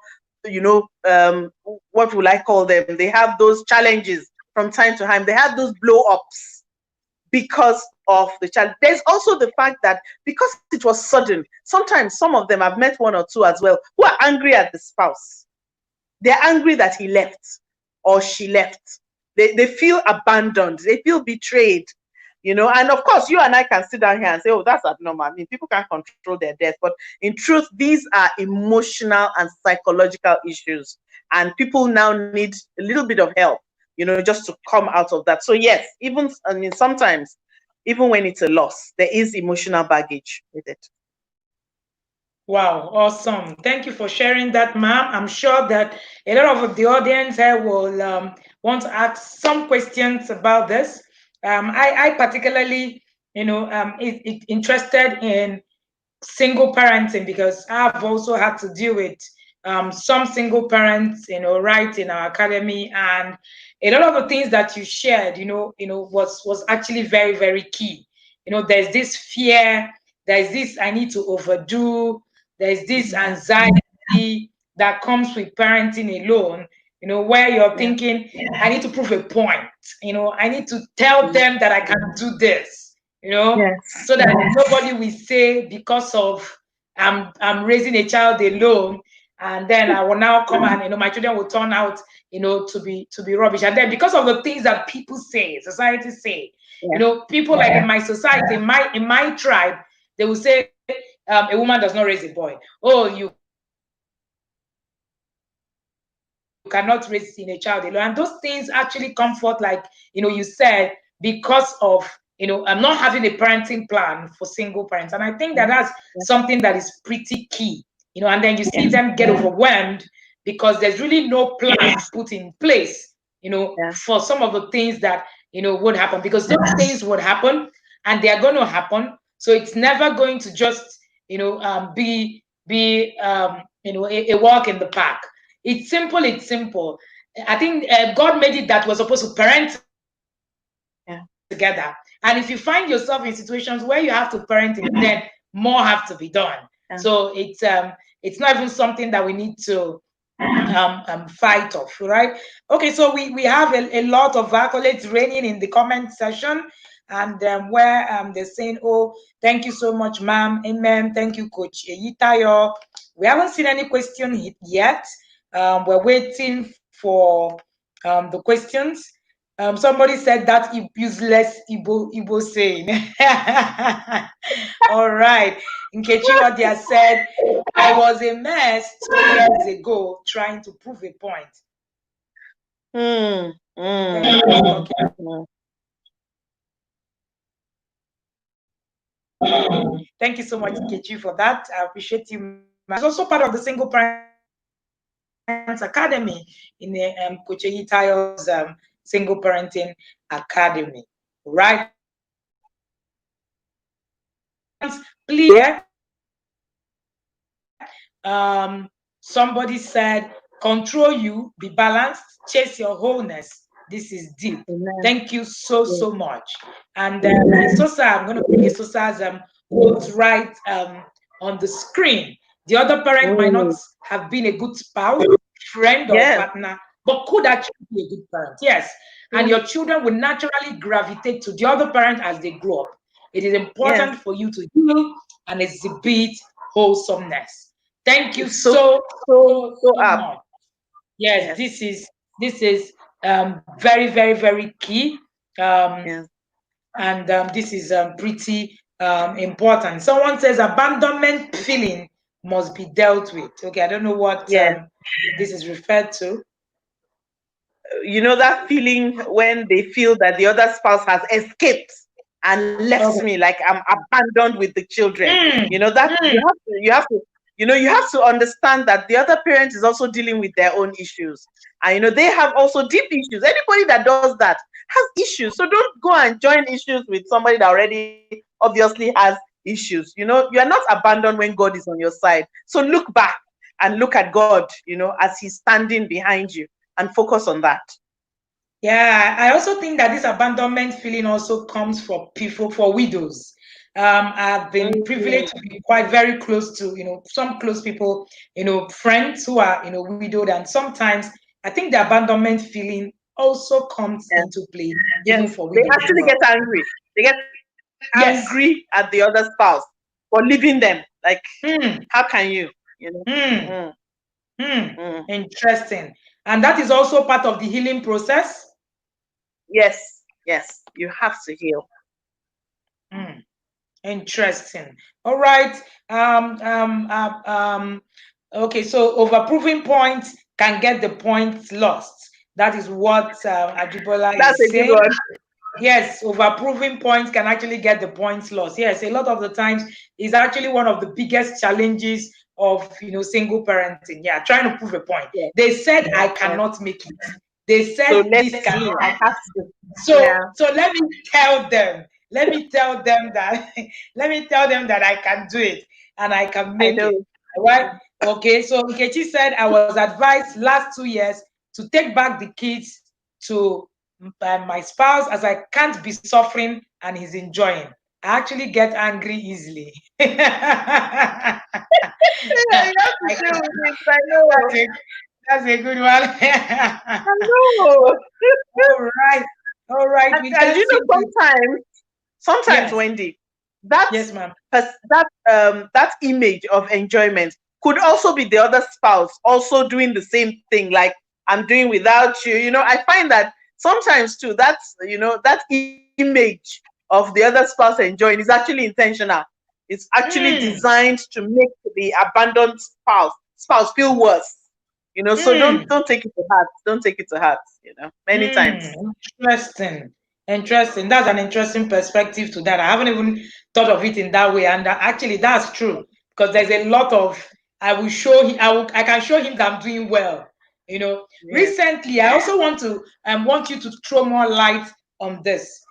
what will I call them? They have those challenges from time to time. They have those blow ups because of the child. There's also the fact that because it was sudden, sometimes some of them, I've met one or two as well, who are angry at the spouse. They're angry that he left or she left. They feel abandoned. They feel betrayed. And of course, you and I can sit down here and say, oh, that's abnormal. I mean, people can't control their death. But in truth, these are emotional and psychological issues. And people now need a little bit of help, just to come out of that. So yes, sometimes, even when it's a loss, there is emotional baggage with it. Wow, awesome. Thank you for sharing that, ma'am. I'm sure that a lot of the audience here will want to ask some questions about this. I particularly, interested in single parenting because I've also had to deal with some single parents, right in our academy, and a lot of the things that you shared, was actually very, very key. There's this fear, there's this I need to overdo, there's this anxiety that comes with parenting alone. Where you're Yeah. thinking, I need to prove a point. I need to tell them that I can do this. Yes. So that nobody will say because of I'm raising a child alone, and then I will now come and my children will turn out to be rubbish, and then because of the things that people say, society say, Yeah. people like in my society, in my tribe, they will say a woman does not raise a boy. Oh, you cannot raise in a child alone, and those things actually comfort, like you said, because of you said, because of I'm not having a parenting plan for single parents. And I think that that's Yeah. something that is pretty key, and then you see them get overwhelmed because there's really no plan put in place, Yeah. for some of the things that would happen, because those things would happen and they are going to happen. So it's never going to just be a walk in the park. It's simple. It's simple. I think God made it that we're supposed to parent together. And if you Yeah. find yourself in situations where you have to parent together, then more have to be done. So it's not even something that we need to fight off, right? Okay, so we have a lot of accolades raining in the comment section, and where they're saying, oh, thank you so much, ma'am, amen, thank you, Coach Eyitayo. We haven't seen any question yet. We're waiting for the questions. Somebody said that useless Igbo saying. All right. Nkechi Wadia said, I was a mess 2 years ago trying to prove a point. Mm, Then mm, he was mm, talking. mm. Thank you so much, Nkechi, for that. I appreciate you, ma'am. She's also part of the Single Parents Academy in the Coach Eyitayo's Single Parenting Academy. Right? Okay, so we have a lot of questions. Please, somebody said, control you, be balanced, chase your wholeness. This is deep. Amen. Thank you so, Yes. so much. And Sosa, I'm going to bring Sosa's quote right on the screen. The other parent might not Mm, have been a good spouse, friend, or yes. partner, but could actually be a good parent. Yes. And Mm, your children will naturally gravitate to the other parent as they grow up. it is important for you to heal and exhibit wholesomeness. Thank you It's so so up. much. Yes, this is very, very, very key. Yes. And this is pretty important. Someone says abandonment feeling must be dealt with. Okay, I don't know what Yes. this is referred to. You know that feeling when they feel that the other spouse has escaped and left me, like I'm abandoned with the children. You know that you have to understand that the other parent is also dealing with their own issues, and they have also deep issues. Anybody that does that has issues, so don't go and join issues with somebody that already obviously has issues. You are not abandoned when God is on your side. So look back and look at God, as He's standing behind you, and focus on that. Yeah, I also think that this abandonment feeling also comes for people, for widows. I've been privileged to be quite very close to, some close people, friends who are, widowed, and sometimes I think the abandonment feeling also comes into play, even for widows. They actually get angry. They get angry at the other spouse for leaving them. Like, how can you? Interesting. And that is also part of the healing process. Yes, you have to heal. Interesting. All right. Okay, so overproving points can get the points lost. That is what Ajibola is saying. Good one. Yes, overproving points can actually get the points lost. Yes, a lot of the times is actually one of the biggest challenges of single parenting. Yeah, trying to prove a point. Yeah. They said I cannot make it. They said so this cannot. I have to. So let me tell them. Let me tell them that I can do it and I can make it. Right? Okay. So Nkechi said I was advised last 2 years to take back the kids to my spouse as I can't be suffering and he's enjoying. I actually get angry easily. I know. That's a good one. I know. All right. And sometimes, Wendy, that image of enjoyment could also be the other spouse also doing the same thing, like I'm doing without you. I find that sometimes too, that's that image of the other spouse enjoying is actually intentional. It's actually designed to make the abandoned spouse feel worse. So don't take it to heart. Don't take it to heart. Many times. Interesting. That's an interesting perspective to that. I haven't even thought of it in that way, and actually, that's true because there's a lot of. I can show him that I'm doing well. Recently, I also want you to throw more light on this.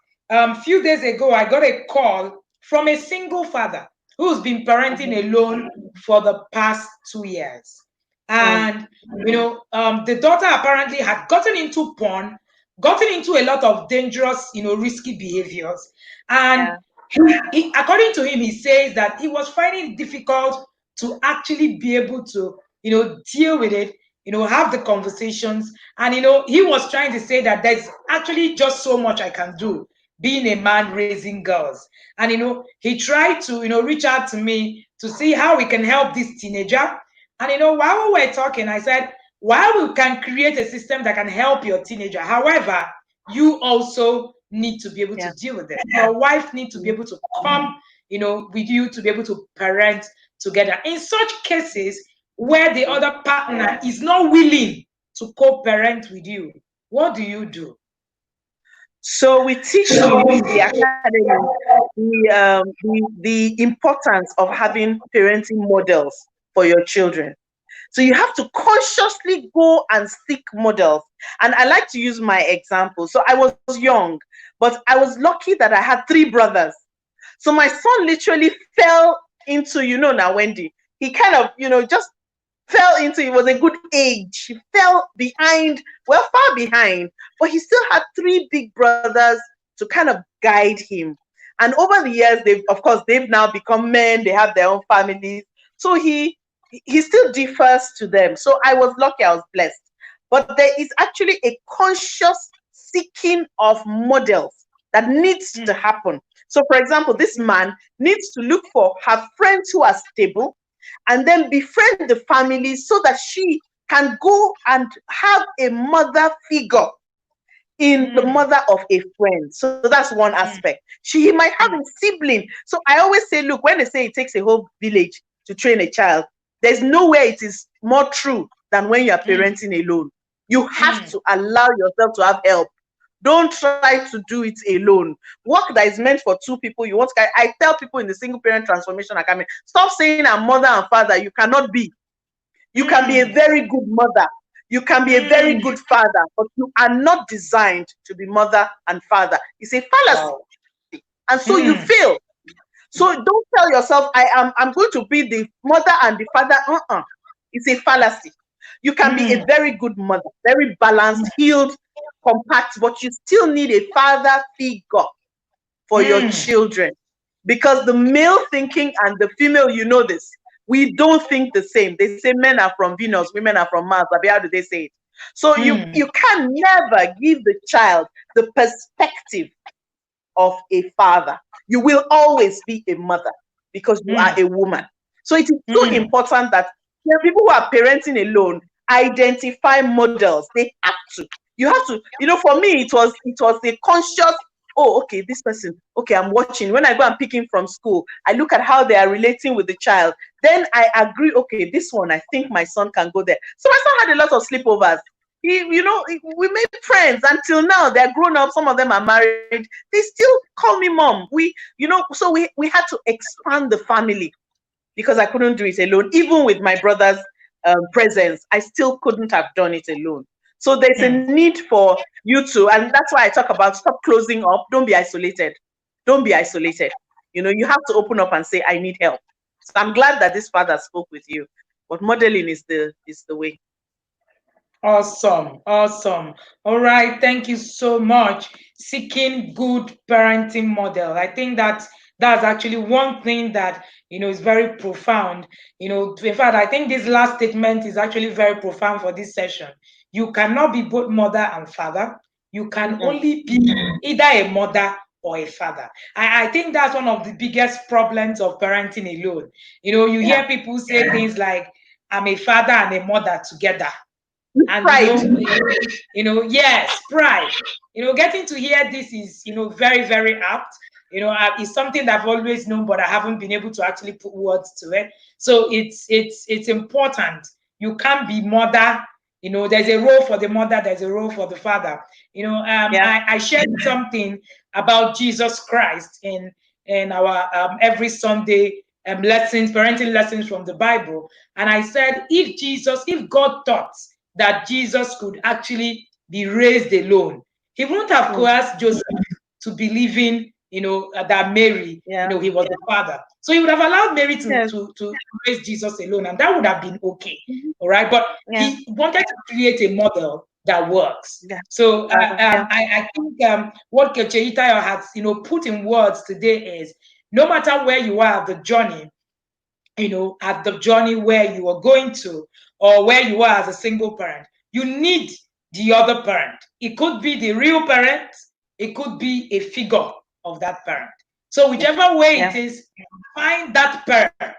Few days ago, I got a call from a single father who's been parenting alone for the past 2 years. And the daughter apparently had gotten into porn, gotten into a lot of dangerous, risky behaviors. And he, according to him, he says that he was finding it difficult to actually be able to, deal with it, have the conversations. And, he was trying to say that there's actually just so much I can do being a man raising girls. And, he tried to, reach out to me to see how we can help this teenager. And, while we were talking, I said, while we can create a system that can help your teenager, however, you also need to be able to deal with it. Your wife needs to be able to come, with you to be able to parent together. In such cases where the other partner is not willing to co-parent with you, what do you do? So we teach you in the academy the importance of having parenting models for your children. So you have to consciously go and seek models. And I like to use my example. So I was young, but I was lucky that I had 3 brothers. So my son literally fell into, now Wendy, he kind of, just fell into, it was a good age. He fell behind, far behind, but he still had 3 big brothers to kind of guide him. And over the years, they've now become men, they have their own families. So he still differs to them. So I was lucky, I was blessed. But there is actually a conscious seeking of models that needs to happen. So, for example, this man needs to look for her friends who are stable and then befriend the family so that she can go and have a mother figure in the mother of a friend. So that's one aspect. She might have a sibling. So I always say, look, when they say it takes a whole village to train a child, there's nowhere it is more true than when you're parenting alone. You have to allow yourself to have help. Don't try to do it alone. Work that is meant for two people, you want to, I tell people in the single parent transformation academy, stop saying I'm mother and father. You cannot be. You can be a very good mother. You can be a very good father, but you are not designed to be mother and father. It's a fallacy. And so you fail. So don't tell yourself, I'm going to be the mother and the father. It's a fallacy. You can be a very good mother, very balanced, healed, compact, but you still need a father figure for your children. Because the male thinking and the female, you know this, we don't think the same. They say men are from Venus, women are from Mars. How do they say it? So you can never give the child the perspective of a father. You will always be a mother because you are a woman. So it is so important that people who are parenting alone identify models. They have to. You have to. You know, for me, it was a conscious. Oh, okay, this person. Okay, I'm watching. When I go and pick him from school, I look at how they are relating with the child. Then I agree. Okay, this one, I think my son can go there. So my son had a lot of sleepovers. We made friends until now. They're grown up. Some of them are married. They still call me mom. So we had to expand the family because I couldn't do it alone. Even with my brother's presence, I still couldn't have done it alone. So there's a need for you to, and that's why I talk about stop closing up. Don't be isolated. Don't be isolated. You have to open up and say, I need help. So I'm glad that this father spoke with you. But modeling is the way. Awesome. All right. Thank you so much. Seeking good parenting model. I think that's actually one thing that is very profound. In fact, I think this last statement is actually very profound for this session. You cannot be both mother and father. You can only be either a mother or a father. I think that's one of the biggest problems of parenting alone. You hear people say things like, I'm a father and a mother together. And pride. Yes, pride. Getting to hear this is very, very apt. It's something that I've always known, but I haven't been able to actually put words to it. So it's important. You can't be mother. There's a role for the mother. There's a role for the father. I shared something about Jesus Christ in our every Sunday lessons, parenting lessons from the Bible, and I said, if God thought that Jesus could actually be raised alone, he wouldn't have coerced Joseph to believing, that Mary, he was the father. So he would have allowed Mary to raise Jesus alone, and that would have been okay. All right. But he wanted to create a model that works. So I think what Coach Eyitayo has, put in words today is, no matter where you are at the journey, at the journey where you are going to, or where you are as a single parent, you need the other parent. It could be the real parent, it could be a figure of that parent. So whichever way it is, find that parent.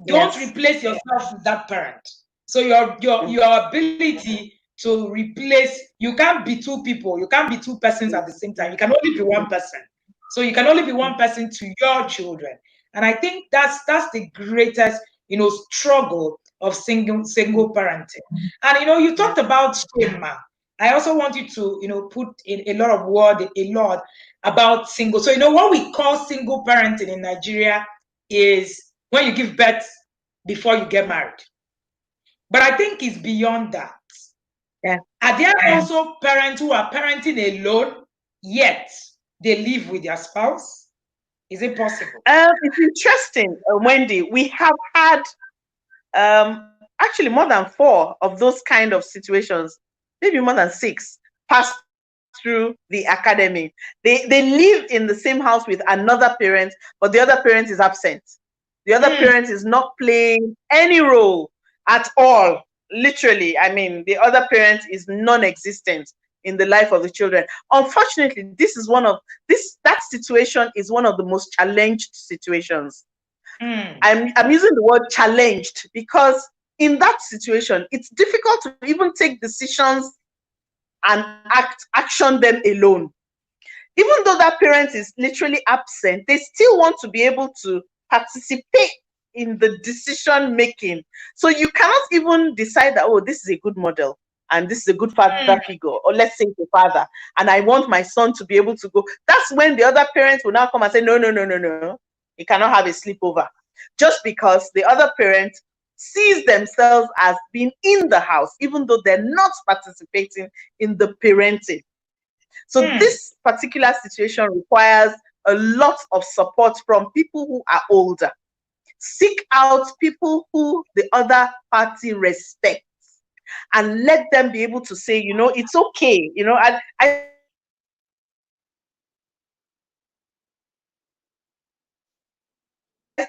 Don't replace yourself with that parent. So your ability to replace, you can't be two people, you can't be two persons at the same time. You can only be one person. So you can only be one person to your children. And I think that's the greatest, struggle of single parenting. And you talked about shame. I also want you to put in a lot of word, a lot about single. So what we call single parenting in Nigeria is when you give birth before you get married. But I think it's beyond that. Are there also parents who are parenting alone, yet they live with their spouse? Is it possible? It's interesting, Wendy. We have had actually more than 4 of those kind of situations, maybe more than 6, pass through the academy. They live in the same house with another parent, but the other parent is absent. The other parent is not playing any role at all. Literally, I mean, the other parent is non-existent in the life of the children. Unfortunately, that situation is one of the most challenged situations. I'm using the word challenged because in that situation, it's difficult to even take decisions and action them alone. Even though that parent is literally absent, they still want to be able to participate in the decision making. So you cannot even decide that, oh, this is a good model and this is a good father figure, or let's say the father, and I want my son to be able to go. That's when the other parent will now come and say, no, he cannot have a sleepover. Just because the other parent sees themselves as being in the house, even though they're not participating in the parenting. So this particular situation requires a lot of support from people who are older. Seek out people who the other party respects and let them be able to say, it's okay. I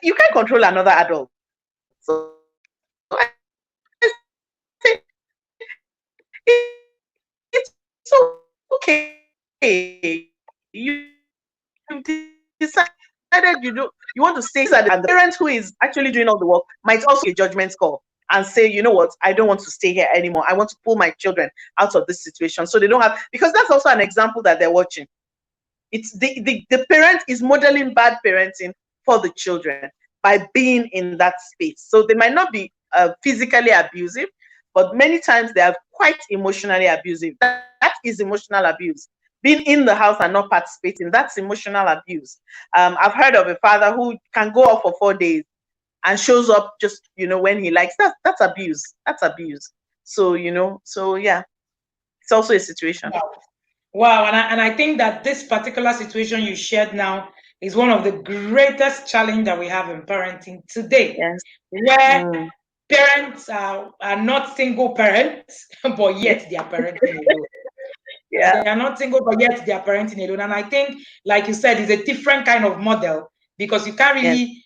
you can't control another adult. So I say, it's okay. You decided you want to stay, and the parent who is actually doing all the work might also make a judgment call and say, you know what, I don't want to stay here anymore. I want to pull my children out of this situation. So they don't have, because that's also an example that they're watching. It's the parent is modeling bad parenting for the children by being in that space. So they might not be physically abusive, but many times they are quite emotionally abusive. That is emotional abuse. Being in the house and not participating, that's emotional abuse. I've heard of a father who can go off for 4 days and shows up just, when he likes. That's abuse. That's abuse. So, so yeah, it's also a situation. Wow. And I think that this particular situation you shared now is one of the greatest challenges that we have in parenting today, Yes. where parents are not single parents, but yet they are parenting alone. Yeah. They are not single, but yet they are parenting alone. And I think, like you said, it's a different kind of model because you can't really,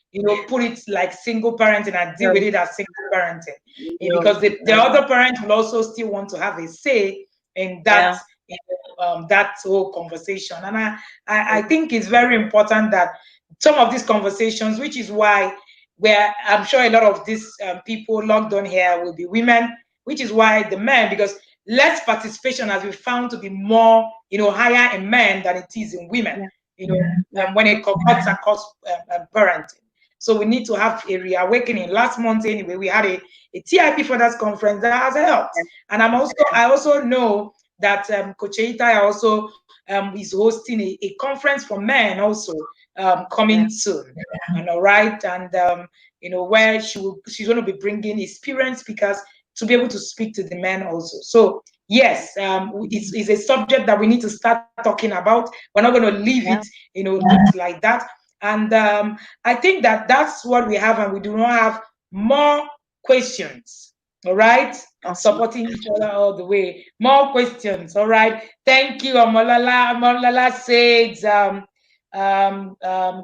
put it like single parenting and deal with it as single parenting. Because the other parent will also still want to have a say in that that whole conversation. And I think it's very important that some of these conversations, which is why where I'm sure a lot of these people logged on here will be women, which is why the men, because less participation has been found to be more, higher in men than it is in women, when it cuts across parenting. So we need to have a reawakening. Last month, anyway, we had a TIP Fathers Conference that has helped. And I also know that Coach Eyitayo also is hosting a conference for men also coming soon. And all right, and where she's going to be bringing experienced speakers to be able to speak to the men also. So yes, it's a subject that we need to start talking about. We're not going to leave it, like that. And I think that that's what we have, and we do not have more questions. All right, supporting each other all the way. More questions. All right, thank you, Amolala. Amolala says,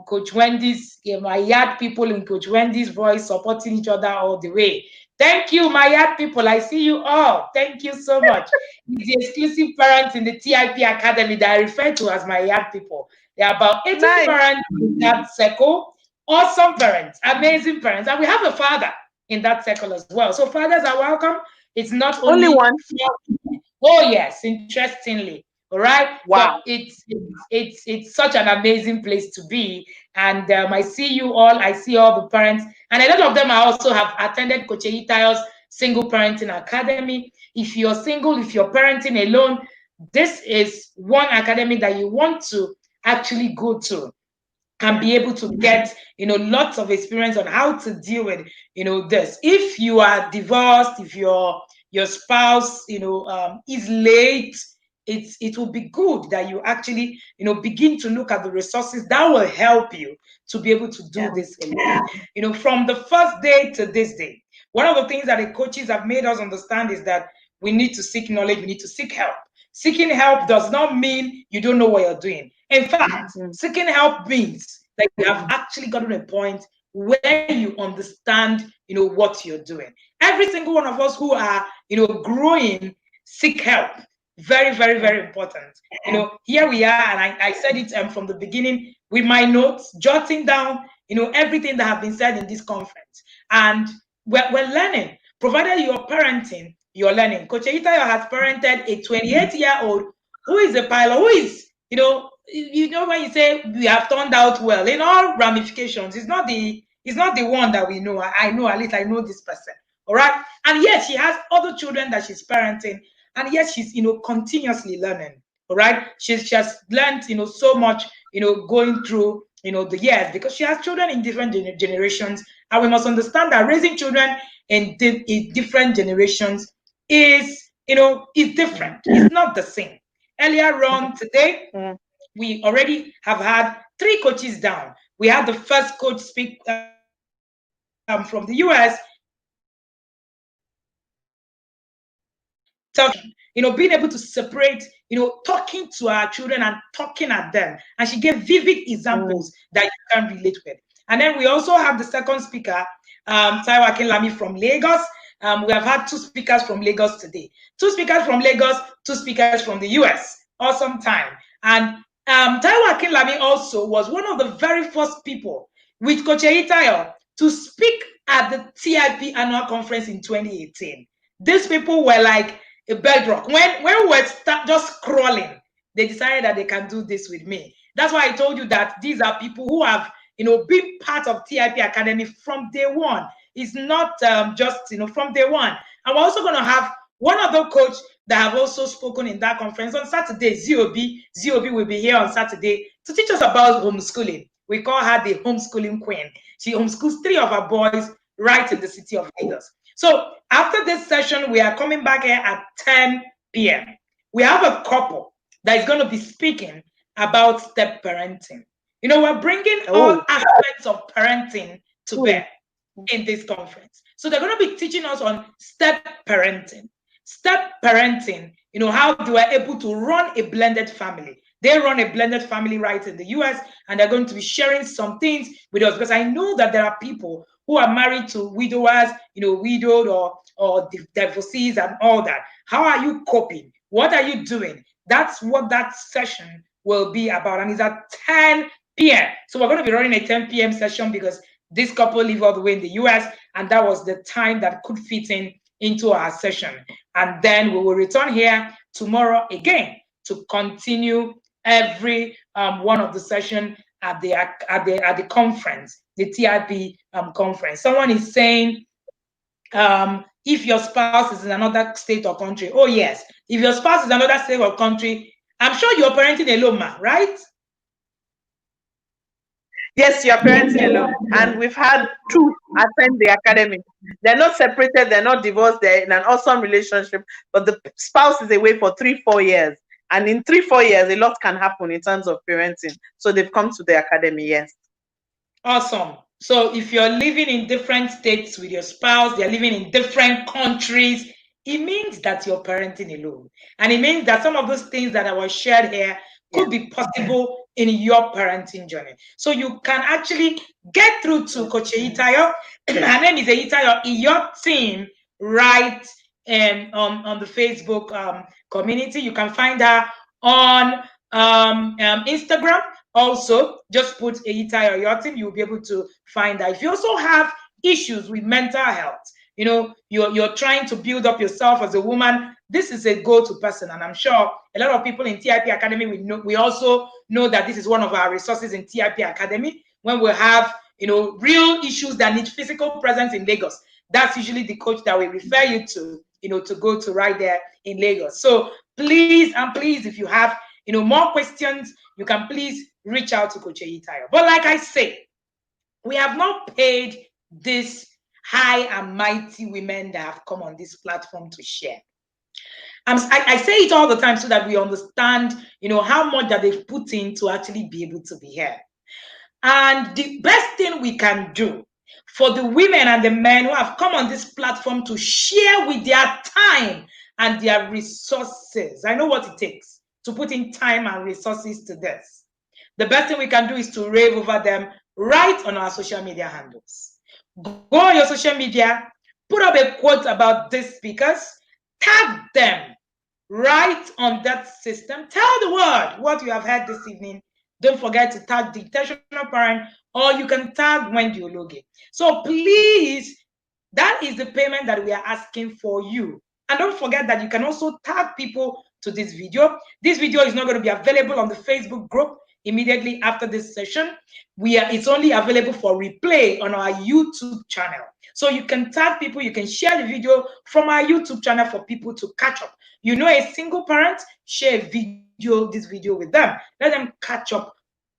Coach Wendy's, my yard people in Coach Wendy's voice supporting each other all the way. Thank you, my yard people. I see you all. Thank you so much. The exclusive parents in the TIP Academy that I refer to as my yard people. There are about 80 parents in that circle. Awesome parents, amazing parents. And we have a father in that circle as well. So fathers are welcome. It's not only one. Oh, yes, interestingly. All right. Wow. But it's such an amazing place to be. And I see you all. I see all the parents. And a lot of them I also have attended Coach Eyitayo's Single Parenting Academy. If you're single, if you're parenting alone, this is one academy that you want to actually go to and be able to get, lots of experience on how to deal with, this. If you are divorced, if your spouse, is late, it will be good that you actually, begin to look at the resources that will help you to be able to do this alone. From the first day to this day, one of the things that the coaches have made us understand is that we need to seek knowledge, we need to seek help. Seeking help does not mean you don't know what you're doing. In fact, seeking help means that you have actually gotten a point where you understand, what you're doing. Every single one of us who are, growing, seek help. Very, very, very important. You know, here we are, and I said it from the beginning with my notes, jotting down, you know, everything that have been said in this conference. And we're learning. Provided you're parenting, you're learning. Coach Eyitayo has parented a 28-year-old who is a pilot, who is, you know, when you say we have turned out well in all ramifications, it's not the one that we know. I know, at least I know this person. All right. And yet she has other children that she's parenting, and yet she's, you know, continuously learning. All right. She has learned, you know, so much, you know, going through, you know, the years, because she has children in different generations. And we must understand that raising children in different generations is, you know, is different. It's not the same. Earlier on today, we already have had 3 coaches down. We had the first coach speak from the US, you know, being able to separate, you know, talking to our children and talking at them. And she gave vivid examples that you can relate with. And then we also have the second speaker, Taiwo Akinlami from Lagos. We have had 2 speakers from Lagos today. 2 speakers from Lagos, 2 speakers from the US. Awesome time. And Taiwo Akinlami also was one of the very first people with Coach Eyitayo to speak at the TIP annual conference in 2018. These people were like a bedrock. When we were just crawling, they decided that they can do this with me. That's why I told you that these are people who have, you know, been part of TIP Academy from day one. It's not just, you know, from day one. And we're also going to have one other coach that have also spoken in that conference on Saturday. ZOB will be here on Saturday to teach us about homeschooling. We call her the homeschooling queen. She homeschools 3 of her boys right in the city of Lagos. So after this session, we are coming back here at 10 p.m. We have a couple that is going to be speaking about step parenting. You know, we're bringing all aspects of parenting to bear in this conference. So they're going to be teaching us on step parenting. Step parenting, you know, how they were able to run a blended family. They run a blended family right in the US, and they're going to be sharing some things with us, because I know that there are people who are married to widowers, you know, widowed or divorcees and all that. How are you coping? What are you doing? That's what that session will be about. And it's at 10 p.m. So we're going to be running a 10 p.m. session because this couple live all the way in the US, and that was the time that could fit into our session. And then we will return here tomorrow again to continue every one of the session at the conference, the TIP conference. Someone is saying, if your spouse is in another state or country. Oh yes, if your spouse is in another state or country, I'm sure you're parenting alone, ma, right? Yes, you're parenting alone. And we've had 2 attend the academy. They're not separated, they're not divorced, they're in an awesome relationship, but the spouse is away for 3-4 years. And in 3-4 years, a lot can happen in terms of parenting. So they've come to the academy, yes. Awesome. So if you're living in different states with your spouse, they're living in different countries, it means that you're parenting alone. And it means that some of those things that I was shared here could be possible in your parenting journey. So you can actually get through to Coach Eyitayo. Her name is Eyitayo Iyortim, right on the Facebook community. You can find her on Instagram. Also, just put Eyitayo Iyortim, you'll be able to find that. If you also have issues with mental health, you know, you're trying to build up yourself as a woman, this is a go-to person. And I'm sure a lot of people in TIP Academy, we also know that this is one of our resources in TIP Academy. When we have, you know, real issues that need physical presence in Lagos, that's usually the coach that we refer you to, you know, to go to right there in Lagos. So please, and please, if you have, you know, more questions, you can please reach out to Coach Eyitayo. But like I say, we have not paid these high and mighty women that have come on this platform to share. I say it all the time so that we understand, you know, how much that they've put in to actually be able to be here. And the best thing we can do for the women and the men who have come on this platform to share with their time and their resources. I know what it takes to put in time and resources to this. The best thing we can do is to rave over them right on our social media handles. Go on your social media, put up a quote about these speakers, tag them, right on that system. Tell the world what you have heard this evening. Don't forget to tag the intentional parent, or you can tag Wendy Ologe. So please, that is the payment that we are asking for you. And don't forget that you can also tag people to this video. This video is not going to be available on the Facebook group immediately after this session. It's only available for replay on our YouTube channel. So you can tag people, you can share the video from our YouTube channel for people to catch up. You know, a single parent, share this video with them. Let them catch up,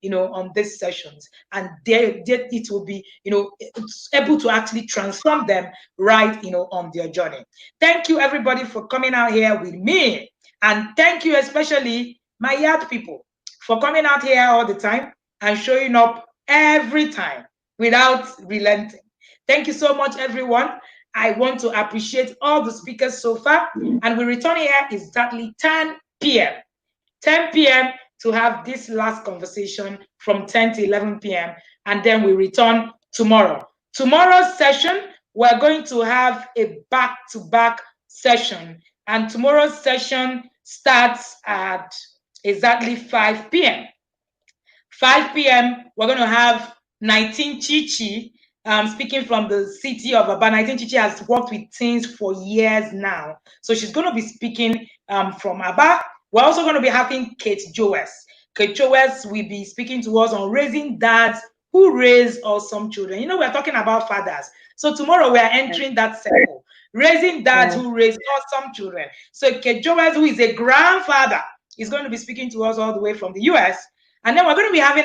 on these sessions, and there it will be, it's able to actually transform them right, on their journey. Thank you everybody for coming out here with me, and thank you especially my yard people for coming out here all the time and showing up every time without relenting. Thank you so much, everyone. I want to appreciate all the speakers so far, and we return here exactly 10 p.m. 10 p.m. to have this last conversation from 10 to 11 p.m. And then we return tomorrow. Tomorrow's session, we're going to have a back-to-back session. And tomorrow's session starts at exactly 5 p.m. 5 p.m., we're going to have 19 Chichi, speaking from the city of Aba. 19 Chichi has worked with teens for years now. So she's going to be speaking from Aba. We're also going to be having Kate Joes. Kate Joes will be speaking to us on raising dads who raise awesome children. We're talking about fathers. So tomorrow we are entering that circle, raising dads who raise awesome children. So Kate Joes, who is a grandfather, is going to be speaking to us all the way from the US. And then we're going to be having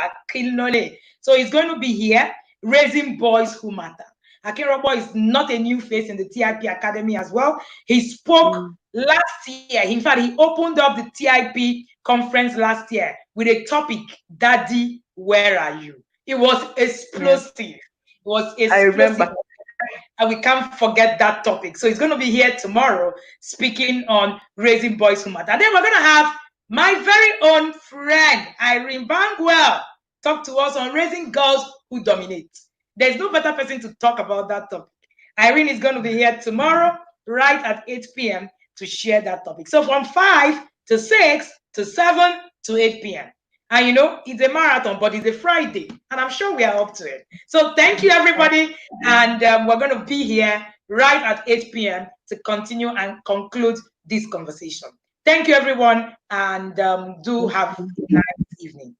Akinole. So he's going to be here raising boys who matter. Akinrobo is not a new face in the TIP Academy as well. He spoke last year. In fact, he opened up the TIP conference last year with a topic, Daddy, where are you? It was explosive. It was explosive. I remember. And we can't forget that topic. So he's going to be here tomorrow speaking on raising boys who matter. And then we're going to have my very own friend, Irene Bangwell, talk to us on raising girls who dominate. There's no better person to talk about that topic. Irene is going to be here tomorrow, right at 8 p.m. to share that topic. So from 5 to 6 to 7 to 8 p.m. And it's a marathon, but it's a Friday, and I'm sure we are up to it. So thank you, everybody. And we're going to be here right at 8 p.m. to continue and conclude this conversation. Thank you, everyone, and do have a nice evening.